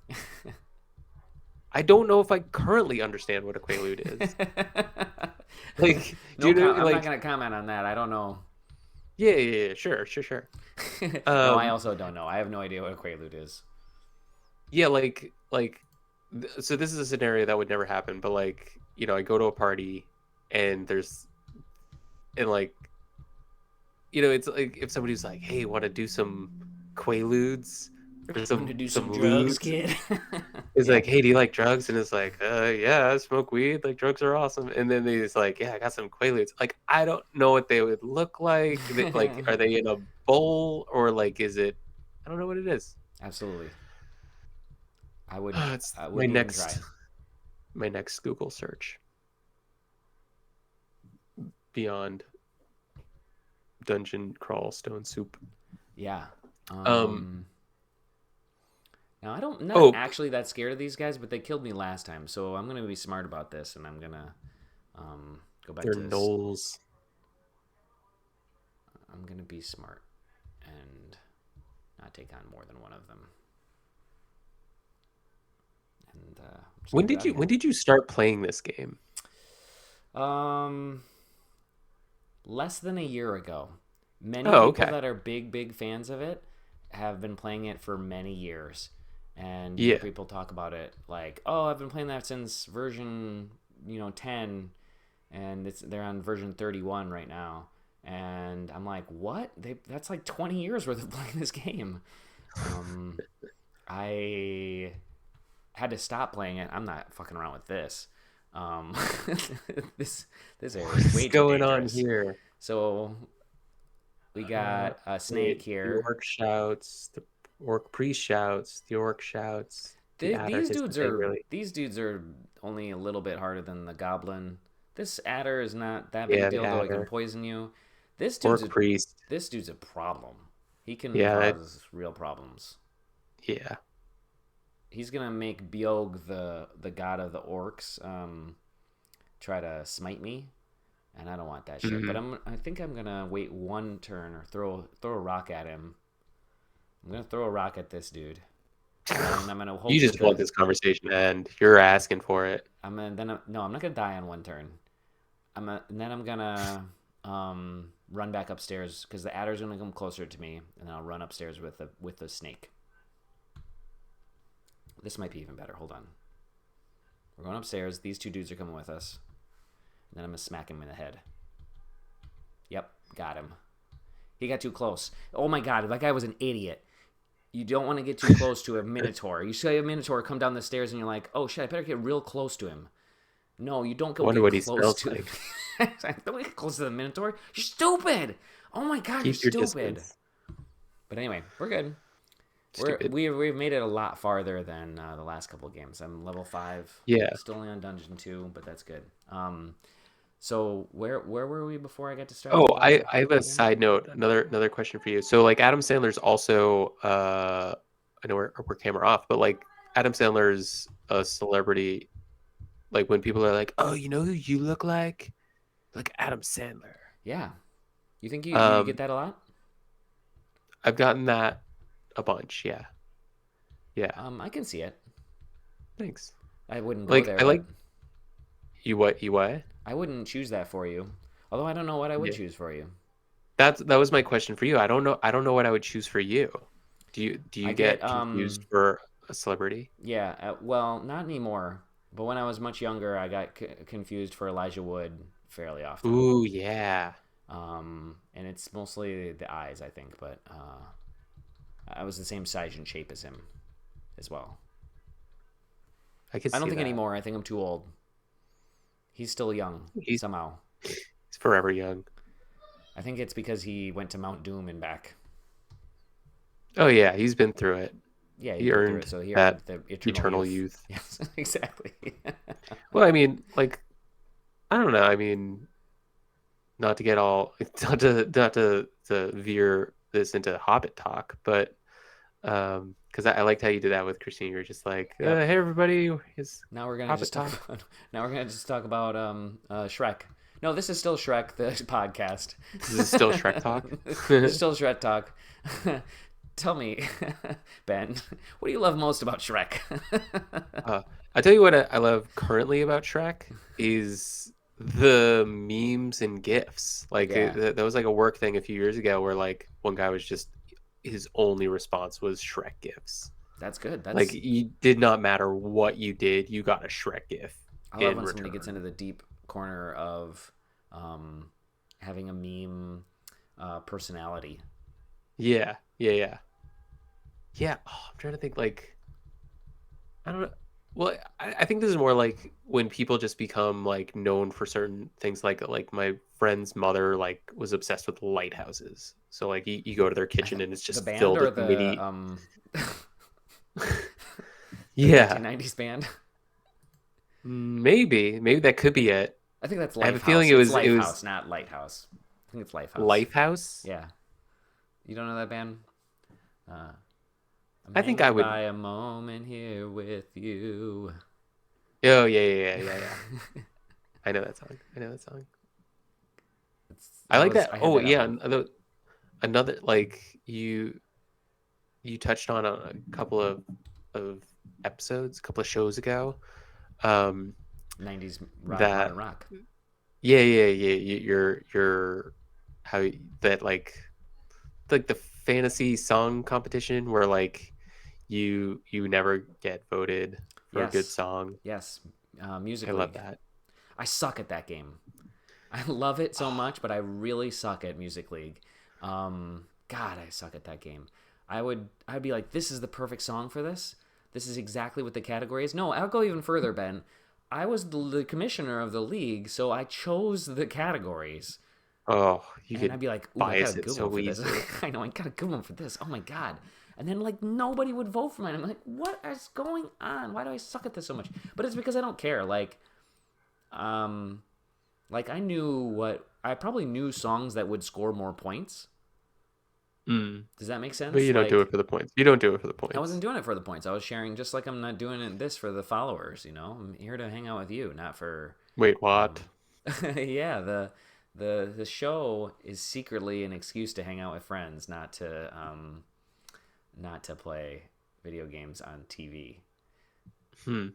I don't know if I currently understand what a quaalude is. Like, do No, you know, I'm not like, gonna comment on that. I don't know. yeah, sure. No, I Um, also don't know. I have no idea what a quaalude is. yeah, so this is a scenario that would never happen, but like, I go to a party and and like, it's like if somebody's like, hey, want to do some quaaludes or Want to do some some drugs, ludes? kid? It's Yeah. like, hey, do you like drugs? And it's like, yeah, I smoke weed. Like, drugs are awesome. And then he's like, yeah, I got some quaaludes. Like, I don't know what they would look like. Like, are they in a bowl or like, is it? I don't know what it is. Absolutely. I would. It's I wouldn't even try. my next Google search beyond dungeon crawl stone soup. Yeah. Um. Now I'm not Oh, actually that scared of these guys, but they killed me last time, so I'm gonna be smart about this, and I'm gonna go back they're to this. gnolls. I'm gonna be smart and not take on more than one of them. And I'm just When gonna get did out of you here. when did you start playing this game? Um, less than a year ago. Many Oh, people okay. that are big fans of it have been playing it for many years. And you hear Yeah. people talk about it like, "Oh, I've been playing that since version, 10, and they're on version 31 right now." And I'm like, "What? That's like 20 years worth of playing this game." Um, I had to stop playing it. I'm not fucking around with this. Um, this area is What's way too going on dangerous. here? So we got a snake The here. orc shouts, the orc priest shouts, the orc shouts, the adder These hisses dudes are angrily. these dudes are only a little bit harder than the goblin. This adder is not that big a Yeah, the deal, though it can adder. poison you. This dude's Orc a priest. this dude's a problem. He can Yeah, cause real problems. Yeah. He's gonna make Biog, the god of the orcs, try to smite me, and I don't want that shit. But Hmm. I think I'm gonna wait one turn or throw a rock at him. I'm gonna throw a rock at this dude, and I'm gonna You hope that just want the this conversation to end. You're asking for it. no, I'm not gonna die on one turn. And then I'm gonna run back upstairs because the adder's gonna come closer to me, and then I'll run upstairs with the snake. This might be even better. Hold on. We're going upstairs. These two dudes are coming with us. And then I'm going to smack him in the head. Yep, got him. He got too close. Oh my god, that guy was an idiot. You don't want to get too close to a minotaur. You see a minotaur come down the stairs and you're like, oh shit, I better get real close to him. No, you don't I go wonder get what he close smells to like. him. Don't get close to the minotaur. You're stupid. Oh my god, you're Keep your stupid. distance. But anyway, we're good. Stupid. We've made it a lot farther than the last couple of games. I'm level 5. Yeah. Still only on Dungeon 2, but that's good. So where were we before I got Oh, distracted by I have a again? side note. Another question for you. So like Adam Sandler's also I know we're camera off, but like Adam Sandler's a celebrity. Like when people are like, "Oh, you know who you look like? Like Adam Sandler." Yeah. You think you get Um, that a lot? I've gotten that a bunch. Yeah. Yeah. I can see it. Thanks. I wouldn't go Like there, I like but you what? I wouldn't choose that for you. Although I don't know what I would Yeah. choose for you. That was my question for you. I don't know what I would choose for you. Do I you get get confused for a celebrity? yeah, well, not anymore. But when I was much younger, I got confused for Elijah Wood fairly often. Ooh, yeah. And it's mostly the eyes, I think, but I was the same size and shape as him as well. I could I don't see think that. anymore. I think I'm too old. He's still young He's somehow. he's forever young. I think it's because he went to Mount Doom and back. Oh yeah, he's been through it. Yeah, he's He been through it, earned so he earned that the eternal eternal youth. youth. Yes, exactly. Well, I mean, like I don't know. I mean, not to get all not to veer this into Hobbit talk, but because I liked how you did that with Christine. You're just like, Yep. hey everybody, it's Now we're gonna Hobbit just talk talk. about. Now we're gonna just talk about Shrek. No, this is still Shrek, the podcast. This is still Shrek talk. This is still Shrek talk. Tell me, Ben, what do you love most about Shrek? I tell you what I love currently about Shrek is the memes and gifs. Like Yeah, that was like a work thing a few years ago where like one guy was just his only response was Shrek gifs. that's good. Like That's you did not matter what you did, you got a Shrek gif I love in when somebody gets return. into the deep corner of um, having a meme personality. Yeah, yeah, yeah, yeah. Oh, I'm trying to think. Like I don't know. Well, I think this is more like when people just become like known for certain things. Like my friend's mother like was obsessed with lighthouses. So like you go to their kitchen and it's The just band filled or with the mini. the Yeah, 1990s band? maybe that could be it. I think that's I have a feeling Lifehouse. It's Lifehouse, not Lighthouse. I think it's Lifehouse. Lifehouse. Yeah, you don't know that band? Uh, I'm I think I hanging would. by a moment here with you. Oh yeah. I know that song. I know that song. I like that. I had Oh that yeah, album. another like you touched on a couple of episodes, a couple of shows ago. Um, 90s that modern rock. yeah. You're how that like the fantasy song competition where like you never get voted for a good Yes, song. yes. I Music love League. that. I suck at that game. I love it so much, but I really suck at Music League. God, I suck at that game. I'd be like, this is the perfect song for this. This is exactly what the category is. No, I'll go even further, Ben. I was the commissioner of the league, so I chose the categories. Oh, you And I'd could be like, ooh, I got a bias it good one so for this. easily. I know, I got a good one for this. Oh my God. And then, like, nobody would vote for mine. I'm like, what is going on? Why do I suck at this so much? But it's because I don't care. Um, like I probably knew songs that would score more points. Mm. Does that make But sense? you don't do Like, it for the points. You don't do it for the I wasn't points. doing it for the points. I was sharing just like I'm not doing this for the followers. I'm here to hang out with you, not for. Wait, what? Um, yeah, the show is secretly an excuse to hang out with friends, not to play video games on TV. Hmm.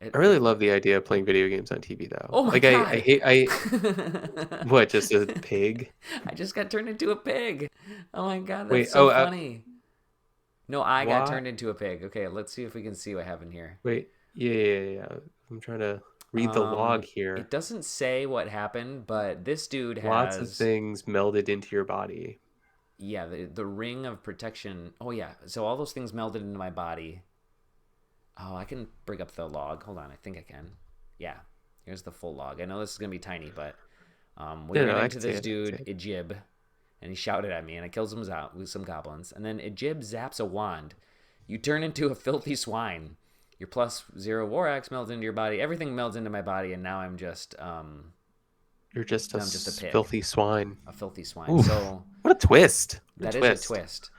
It, I really it, love the idea of playing video games on TV, though. oh my Like, I god! hate, what, just a pig? I just got turned into a pig. Oh my god, that's Wait, so funny. No, I got what? turned into a pig. Okay, let's see if we can see what happened here. Wait, yeah. I'm trying to read the log It here. doesn't say what happened, but this dude Lots of has, things melded into your body. yeah, the ring of protection. Oh yeah, so all those things melded into my body. Oh, I can bring up the log. Hold on, I think I can. Yeah, here's the full log. I know this is gonna be tiny, but we No, ran I into can see this it. I can see dude it. Ijib, and he shouted at me, and I killed him out with some goblins. And then Ijib zaps a wand. You turn into a filthy swine. Your +0 war axe melds into your body. Everything melds into my body, and You're just a now I'm just a pig, filthy swine. a filthy swine. Oof. So What a twist. What a that is a twist.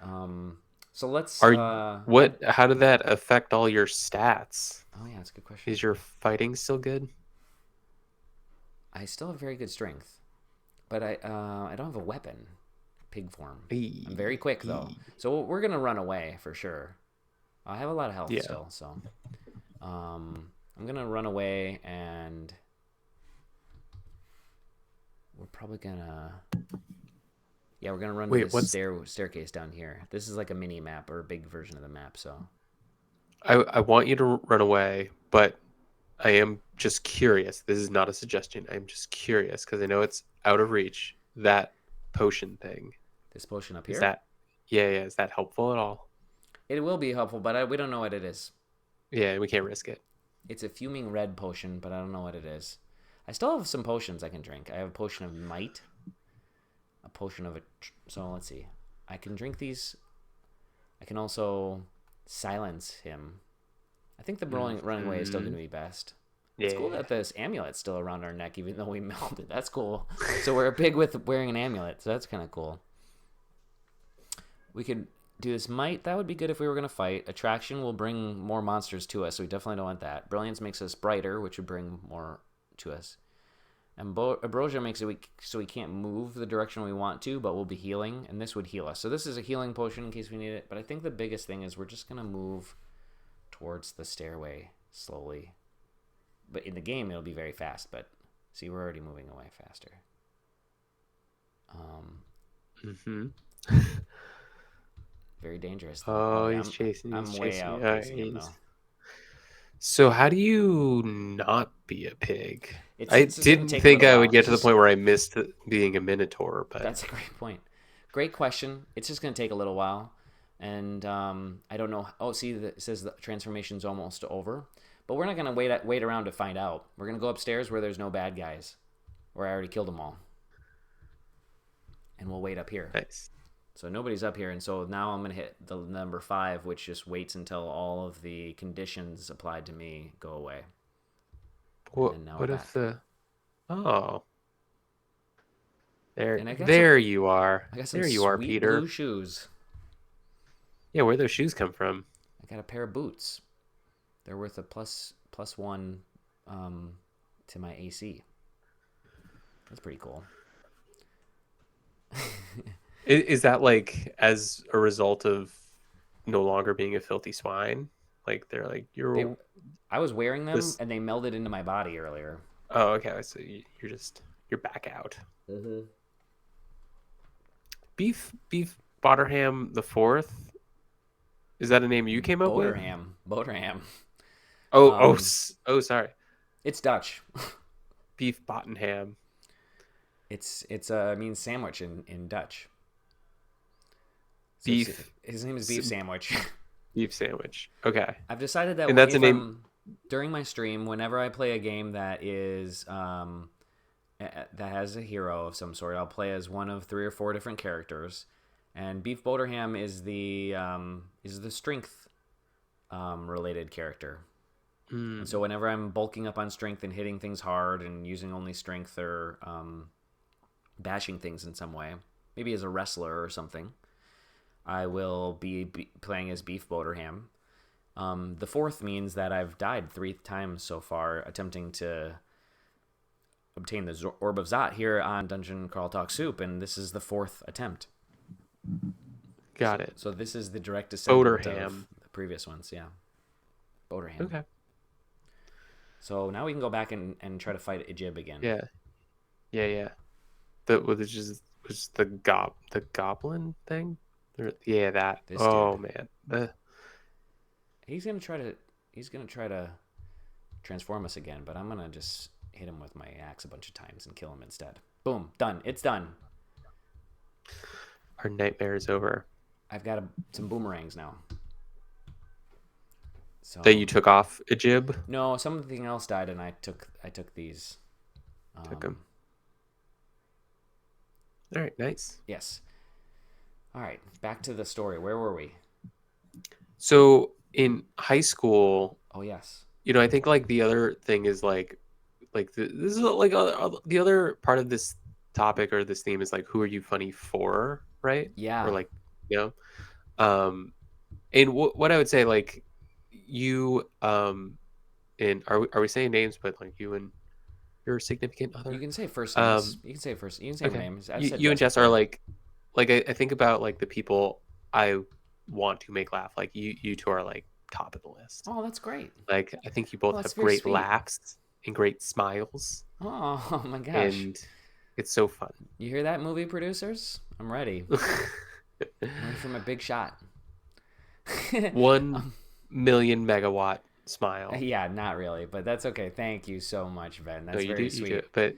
twist. So let's. Are what? How did that affect all your stats? Oh yeah, that's a good question. Is your fighting still good? I still have very good strength, but I don't have a weapon, pig form. I'm very quick though, so we're gonna run away for sure. I have a lot of health Yeah. still, so I'm gonna run away, and we're probably gonna. Yeah, we're gonna run to Wait, this staircase down here. This is like a mini map or a big version of the map. So I want you to run away, but I am just curious. This is not a suggestion. I'm just curious because I know it's out of reach. That potion thing. this potion up Is here, that yeah, is that helpful at all? it will be helpful, but we don't know what it is. Yeah, we can't risk it. It's a fuming red potion, but I don't know what it is. I still have some potions I can drink. I have a potion of might, a potion of so let's see. I can drink these. I can also silence him. I think the running away is still going to be best. Yeah. It's cool that this amulet's still around our neck, even though we melted. That's cool. So we're a pig with wearing an amulet, so that's kind of cool. We could do this might. That would be good if we were going to fight. Attraction will bring more monsters to us, so we definitely don't want that. Brilliance makes us brighter, which would bring more to us. And Ambrosia makes it so we can't move the direction we want to, but we'll be healing, and this would heal us. So this is a healing potion in case we need it. But I think the biggest thing is we're just going to move towards the stairway slowly. But in the game, it'll be very fast. But see, we're already moving away faster. Very dangerous. Oh, Okay, he's chasing. I'm He's way chasing. out All pacing him right, though. So how do you not be a pig? I It's just gonna didn't take a think little I while. would get It's to the just point where I missed being a minotaur, but That's a great point. Great question. It's just gonna take a little while, and I don't know. Oh, see, it says the transformation's almost over, but we're not gonna wait around to find out. We're gonna go upstairs where there's no bad guys, where I already killed them all, and we'll wait up here. nice. So nobody's up here, and so now I'm gonna hit the number 5, which just waits until all of the conditions applied to me go away. What? And now What we're if back. the? Oh, there, And I got there you are. I got some There you are, sweet blue Peter. shoes. Yeah, where'd those shoes come from? I got a pair of boots. They're worth a +1 to my AC. That's pretty cool. Is that like as a result of no longer being a filthy swine? Like they're like I was wearing them this. and they melded into my body earlier. Oh, okay. So you're back out. Mm-hmm. Beef Botterham the Fourth. Is that a name you came up with? Boterham. Oh, sorry. It's Dutch. Beef Bottenham. It's means sandwich in Dutch. So Beef. His name is Beef Sandwich. Beef sandwich. Okay. I've decided that And that's a name. during my stream, whenever I play a game that is that has a hero of some sort, I'll play as one of 3 or 4 different characters, and Beef Boterham is the strength related character. And so whenever I'm bulking up on strength and hitting things hard and using only strength or bashing things in some way, maybe as a wrestler or something. I will be playing as Beef Boderham. The fourth means that I've died 3 times so far attempting to obtain the Orb of Zot here on Dungeon Crawl Talk Soup, and this is the 4th attempt. Got it. So this is the direct descendant Boderham. of the previous ones, yeah. Boderham. Okay. So now we can go back and try to fight Ijib again. Yeah. Which is the goblin thing? Yeah, that. This oh dude. man. He's gonna try to transform us again, but I'm gonna just hit him with my axe a bunch of times and kill him instead. Boom, done. It's done. Our nightmare is over. I've got some boomerangs now. So that you took off Ijib? No, something else died, and I took these. Took them. All right, nice. Yes. All right, back to the story. Where were we? So in high school. Oh yes. I think like the other thing is this is like the other part of this topic or this theme is like, who are you funny for, right? Yeah. Or like, and what I would say, like, you and are we saying names? But like you and your significant other. You can say first names. You can say okay. names. You and Jess are like I think about like the people I want to make laugh. Like you two are like top of the list. Oh, that's great. Like I think you both have great laughs and great smiles. Oh my gosh. And it's so fun. You hear that, movie producers? I'm ready. I'm ready for my big shot. 1 million megawatt smile. Yeah, not really, but that's okay. Thank you so much, Ben. That's very sweet. You do, but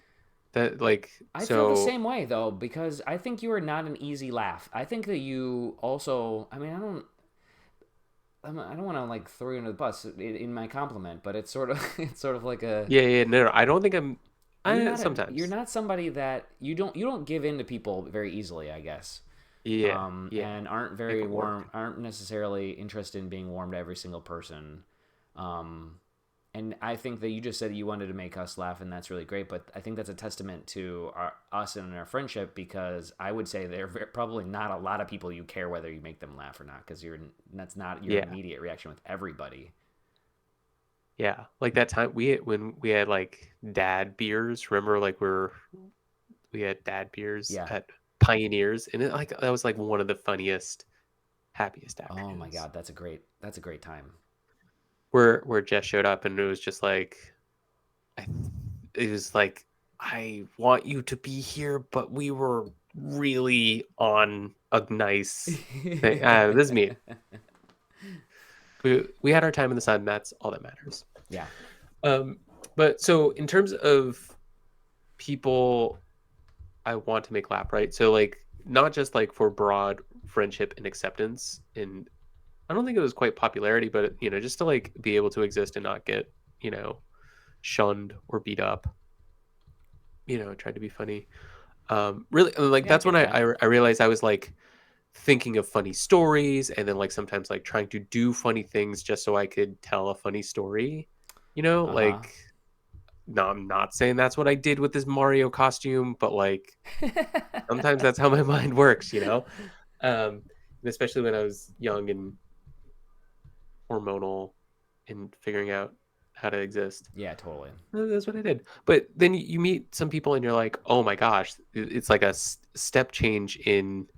that like I feel the same way though, because I think you are not an easy laugh. I think that you also. I mean, I don't want to like throw you under the bus in my compliment, but it's sort of like a no. I don't think I'm. Sometimes you're not somebody that you don't give in to people very easily, I guess. Yeah. And aren't very warm, aren't necessarily interested in being warm to every single person. And I think that you just said you wanted to make us laugh, and that's really great. But I think that's a testament to us and our friendship, because I would say there are probably not a lot of people you care whether you make them laugh or not, because that's not your immediate reaction with everybody. Yeah, like that time when we had like dad beers. Remember, like we had dad beers at Pioneers, and that was like one of the funniest, happiest afternoons. Oh my god, that's a great time. Where Jess showed up, and it was just like, it was like, I want you to be here, but we were really on a nice thing. This is me. We had our time in the sun. That's all that matters. Yeah. But so in terms of people I want to make laugh, right? So like not just like for broad friendship and acceptance, and I don't think it was quite popularity, but just to like be able to exist and not get shunned or beat up. Tried to be funny. Really, like that's when I realized I was like thinking of funny stories, and then like sometimes like trying to do funny things just so I could tell a funny story. Like, no, I'm not saying that's what I did with this Mario costume, but like sometimes that's how my mind works, and especially when I was young and hormonal and figuring out how to exist. Yeah, totally. That's what I did. But then you meet some people and you're like, oh my gosh, it's like a step change in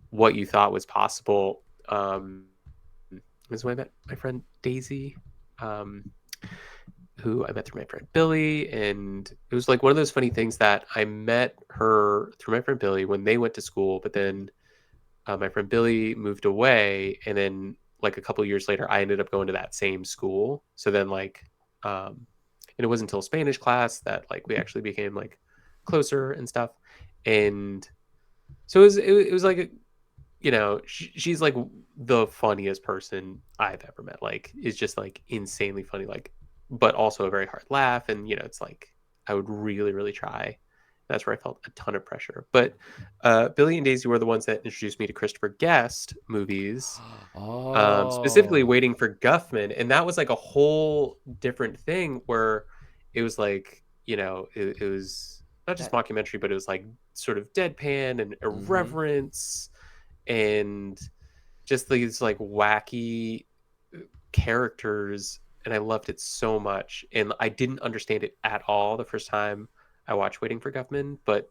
what you thought was possible. Was when I met my friend Daisy, who I met through my friend Billy, and it was like one of those funny things that I met her through my friend Billy when they went to school, but then my friend Billy moved away, and then like a couple of years later I ended up going to that same school. So then like and it wasn't until Spanish class that like we actually became like closer and stuff. And so it was like she's like the funniest person I've ever met. Like, is just like insanely funny, like, but also a very hard laugh. And it's like I would really, really try. That's where I felt a ton of pressure. But Billy and Daisy were the ones that introduced me to Christopher Guest movies, specifically Waiting for Guffman. And that was like a whole different thing where it was like, it was not just mockumentary, but it was like sort of deadpan and Mm-hmm. irreverence and just these like wacky characters, and I loved it so much. And I didn't understand it at all the first time I watched Waiting for Guffman, but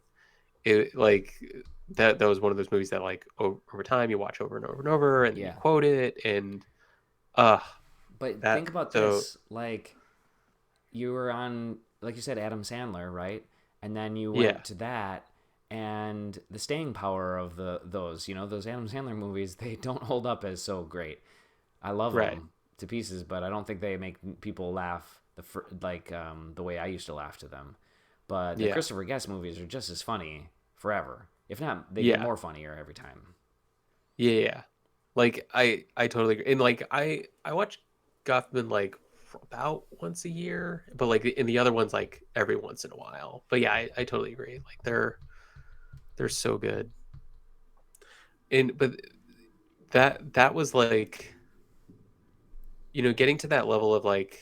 it like that was one of those movies that like over time you watch over and over and over, and then you Yeah. quote it, and uh But that think about so this. Like, you were on, like you said, Adam Sandler, right? And then you yeah, went to that, and the staying power of those, those Adam Sandler movies, they don't hold up as so great. I love right, them to pieces, but I don't think they make people laugh the way I used to laugh to them. But the yeah, Christopher Guest movies are just as funny forever. If not, they get yeah, more funnier every time. yeah, yeah. Like I totally agree. And like I watch Guffman like about once a year, but like in the other ones like every once in a while. But yeah, I totally agree. Like they're so good. And but that was like, getting to that level of like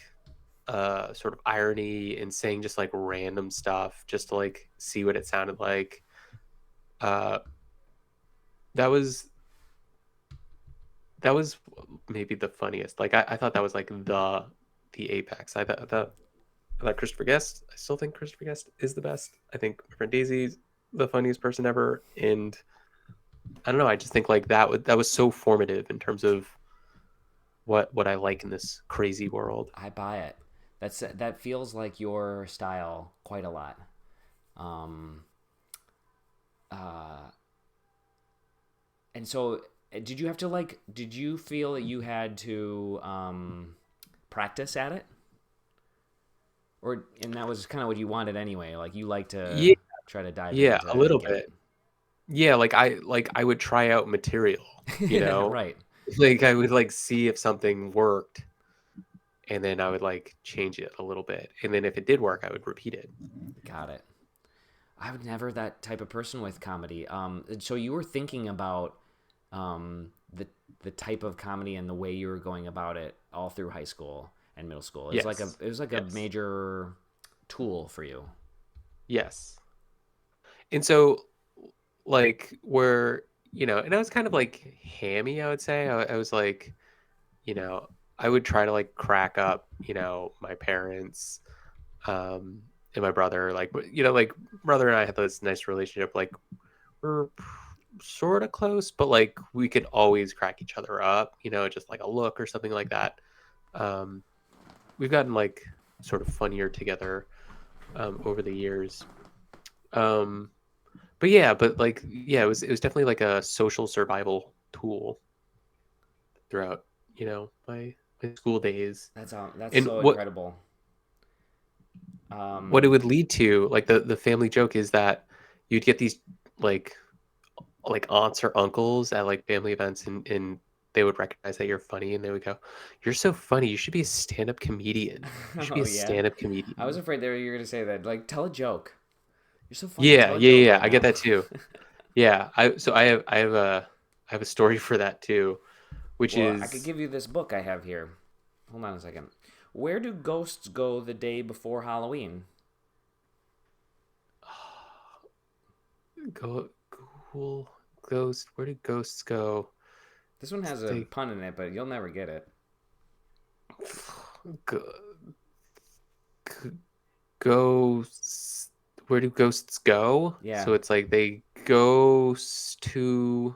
sort of irony and saying just like random stuff just to like see what it sounded like. Uh that was that was maybe the funniest. Like I thought that was like the apex. I thought Christopher Guest. I still think Christopher Guest is the best. I think my friend Daisy's the funniest person ever, and I don't know. I just think like that was so formative in terms of what I like in this crazy world. I buy it. That feels like your style quite a lot. Um, uh, and so, did you have to like? Did you feel that you had to practice at it, or and that was kind of what you wanted anyway? Like you like to Yeah, try to dive in yeah, a to little get bit. it. Yeah, like I would try out material, you know? Right. Like I would like see if something worked, and then I would like change it a little bit. And then if it did work, I would repeat it. Got it. I would never that type of person with comedy. So you were thinking about the type of comedy and the way you were going about it all through high school and middle school. Yes. It was like a Yes. major tool for you. Yes. And so like where, and I was kind of like hammy, I would say. I was like, you know, I would try to like crack up, my parents, and my brother, like, like brother and I had this nice relationship. Like we're sort of close, but like we could always crack each other up, just like a look or something like that. Um, we've gotten like sort of funnier together over the years. Um, but it was definitely like a social survival tool throughout, my school days. That's And so what incredible. what it would lead to, like the family joke is that you'd get these like aunts or uncles at like family events, and they would recognize that you're funny, and they would go, "You're so funny. You should be a stand-up comedian. You should be Oh a yeah, stand-up I was comedian." afraid that you were gonna say that. Like, tell a joke. You're so funny. Yeah, Tell a yeah, joke yeah, yeah. right I get now. that too. Yeah, I have a story for that too, which Well, I could is give you this book I have here. Hold on a second. Where do ghosts go the day before Halloween? go cool ghost. Where do ghosts go? This one has a They pun in it, but you'll never get it. go, ghosts. Where do ghosts go? Yeah. So it's like they goes to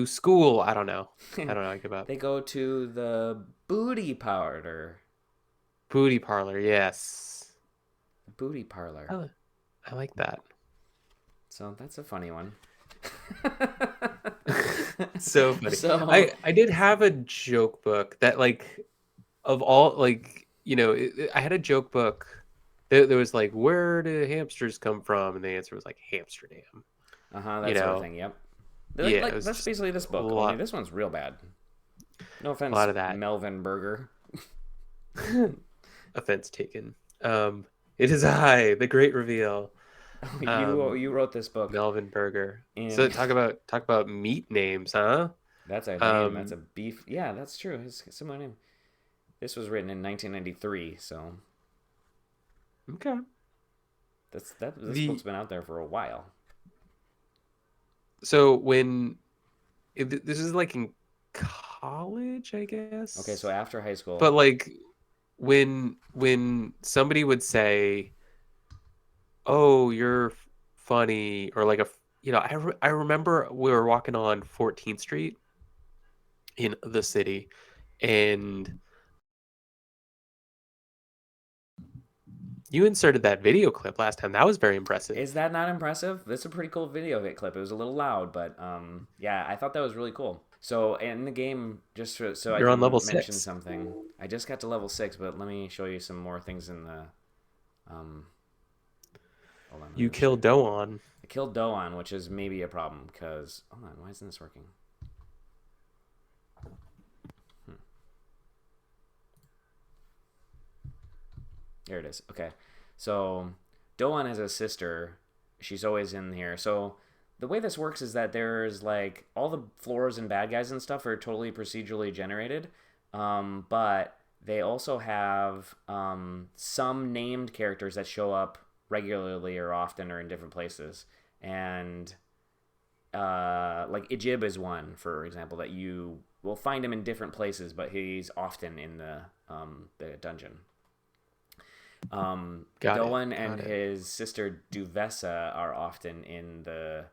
school. I don't know. I don't know. I give up. They go to the booty parlor. Booty parlor. Yes. The booty parlor. I, I like that. So that's a funny one. So funny. So, I did have a joke book that like of all like I had a joke book. There was like, where do hamsters come from, and the answer was like Amsterdam. You that sort of know, thing. Yep. yeah, it Like was that's just basically this a book. Only lot, this one's real bad. No a offense, lot of that. Melvin Berger. Offense taken. It is I, the great reveal. You wrote this book, Melvin Burger. So and talk about meat names, huh? that's a name. That's Um, a beef. Yeah, that's true. His similar name. This was written in 1993, so okay. This book's The been out there for a while. so when this is like in college, I Okay, so guess. after high But school, like when somebody would say, "Oh, you're funny," or like I remember we were walking on 14th Street in the city, and you inserted that video clip last time. That was very impressive. is that not impressive? That's a pretty cool video of it clip. It was a little loud, but yeah, I thought that was really cool. So in the game, just so I You're on can level mention 6. something, I just got to level 6, but let me show you some more things in the. Um, hold on, let me You just show killed you. Doan. I killed Doan, which is maybe a problem because hold on, why isn't this working? Hmm. Here it is. Okay, so Doan has a sister. She's always in here. So the way this works is that there's like all the floors and bad guys and stuff are totally procedurally generated, but they also have some named characters that show up regularly or often or in different places. And like Ijib is one, for example, that you will find him in different places, but he's often in the dungeon. Got it. Doan and Got it. his sister Duvessa are often in the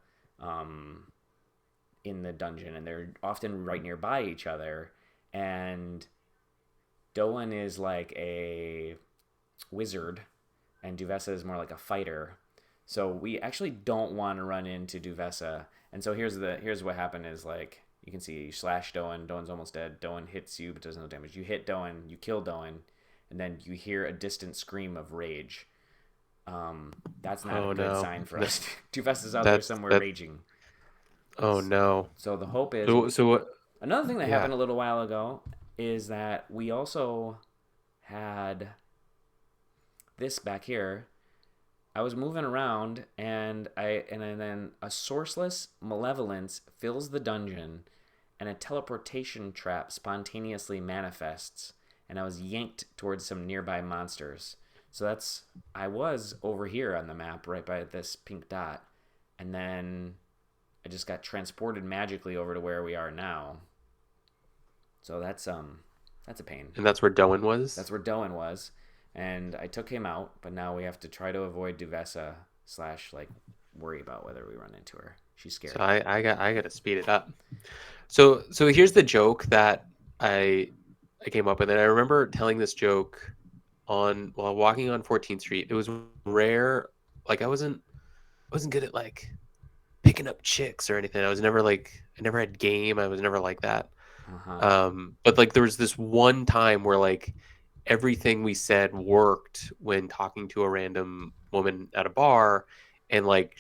dungeon, and they're often right nearby each other. And Doan is like a wizard, and Duvessa is more like a fighter. So we actually don't want to run into Duvessa. And so here's what happened is like you can see you slash Doan. Doan's almost dead. Doan hits you but does no damage. You hit Doan, you kill Doan, and then you hear a distant scream of rage. That's not a Oh good no. sign for us. Duvessa's out there That's somewhere that. raging. Oh no. So the hope is So what? another thing that Yeah. happened a little while ago is that we also had this back here. I was moving around and then a sourceless malevolence fills the dungeon and a teleportation trap spontaneously manifests and I was yanked towards some nearby monsters. So that's I was over here on the map right by this pink dot and then I just got transported magically over to where we are now. So that's a pain. And that's where Doan was. That's where Doan was, and I took him out. But now we have to try to avoid Duvessa slash like worry about whether we run into her. She's So scary. I got to speed it up. So here's the joke that I came up with, and I remember telling this joke on while walking on 14th Street. It was rare. Like I wasn't good at like picking up chicks or anything. I never had game. I was never like that. Uh huh. But like there was this one time where like everything we said worked when talking to a random woman at a bar, and like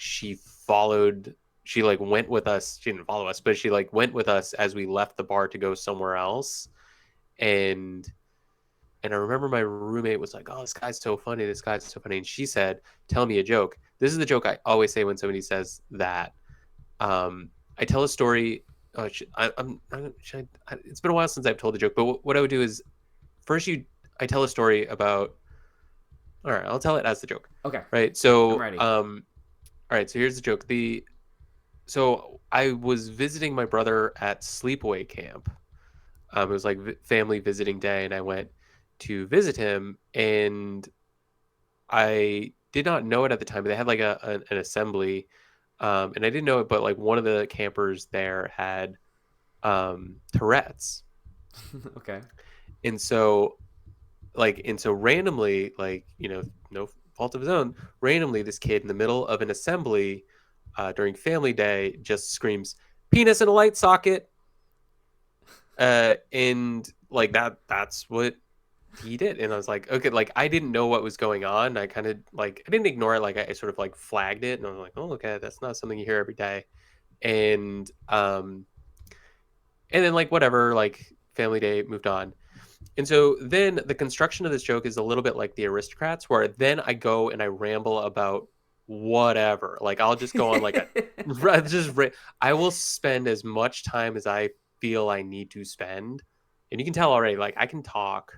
she like went with us. She didn't follow us, but she like went with us as we left the bar to go somewhere else. And and I remember my roommate was like, "Oh, this guy's so funny. This guy's so funny." And she said, "Tell me a joke." This is the joke I always say when somebody says that. I tell a story. It's been a while since I've told the joke, but what I would do is first I tell a story about. All right, I'll tell it as the joke. Okay, Right. I'm So, ready. all right. So here's the joke. So I was visiting my brother at sleepaway camp. It was like family visiting day, and I went to visit him, and I did not know it at the time, but they had like an assembly, and I didn't know it, but like one of the campers there had Tourette's, Okay. and so randomly, like no fault of his own, randomly this kid in the middle of an assembly during family day just screams penis in a light socket, and like that's what he did. And I was like, okay, like I didn't know what was going on. I kind of like I didn't ignore it, like I sort of like flagged it, and I was like, oh, okay, that's not something you hear every day. And um and then like whatever, like family day moved on. And so then the construction of this joke is a little bit like the aristocrats, where then I go and I ramble about whatever. Like I'll just go on like a I will spend as much time as I feel I need to spend. And you can tell already, like I can talk,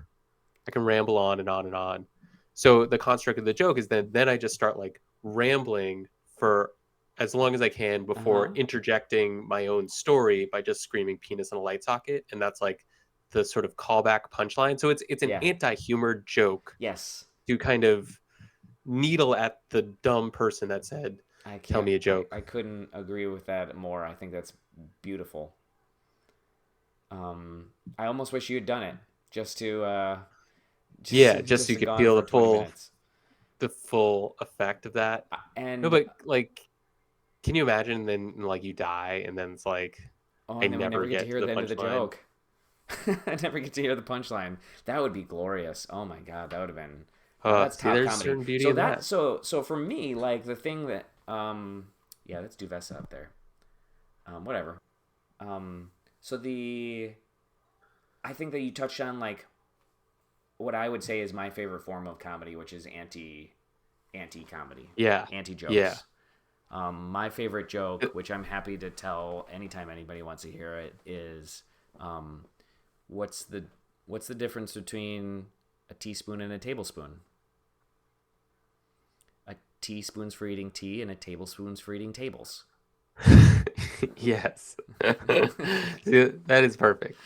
I can ramble on and on and on. So the construct of the joke is then I just start like rambling for as long as I can before interjecting my own story by just screaming penis in a light socket, and that's like the sort of callback punchline. So it's an Yeah. anti-humor joke Yes. to kind of needle at the dumb person that said, I "Tell can't. me a I joke." couldn't agree with that more. I think that's beautiful. I almost wish you had done it just to Yeah, just just so you to could gone feel for 20 minutes. the full effect of that. No, And but like, can you imagine then like you die and then it's like oh, I and then we never never get to get to hear the the end of the punchline? joke. I never get to hear the punchline. That would be glorious. Oh my god, that would have been. That's See, top there's comedy. certain beauty So in that. for me, like the thing that yeah, let's do Vesa up there. Whatever. Um, so the I think that you touched on like what I would say is my favorite form of comedy, which is anti comedy, Yeah, anti yeah. jokes. My favorite joke, which I'm happy to tell anytime anybody wants to hear it, is um, what's the what's the difference between a teaspoon and a tablespoon? A teaspoon's for eating tea, and a tablespoon's for eating tables. Yes. See, that is perfect.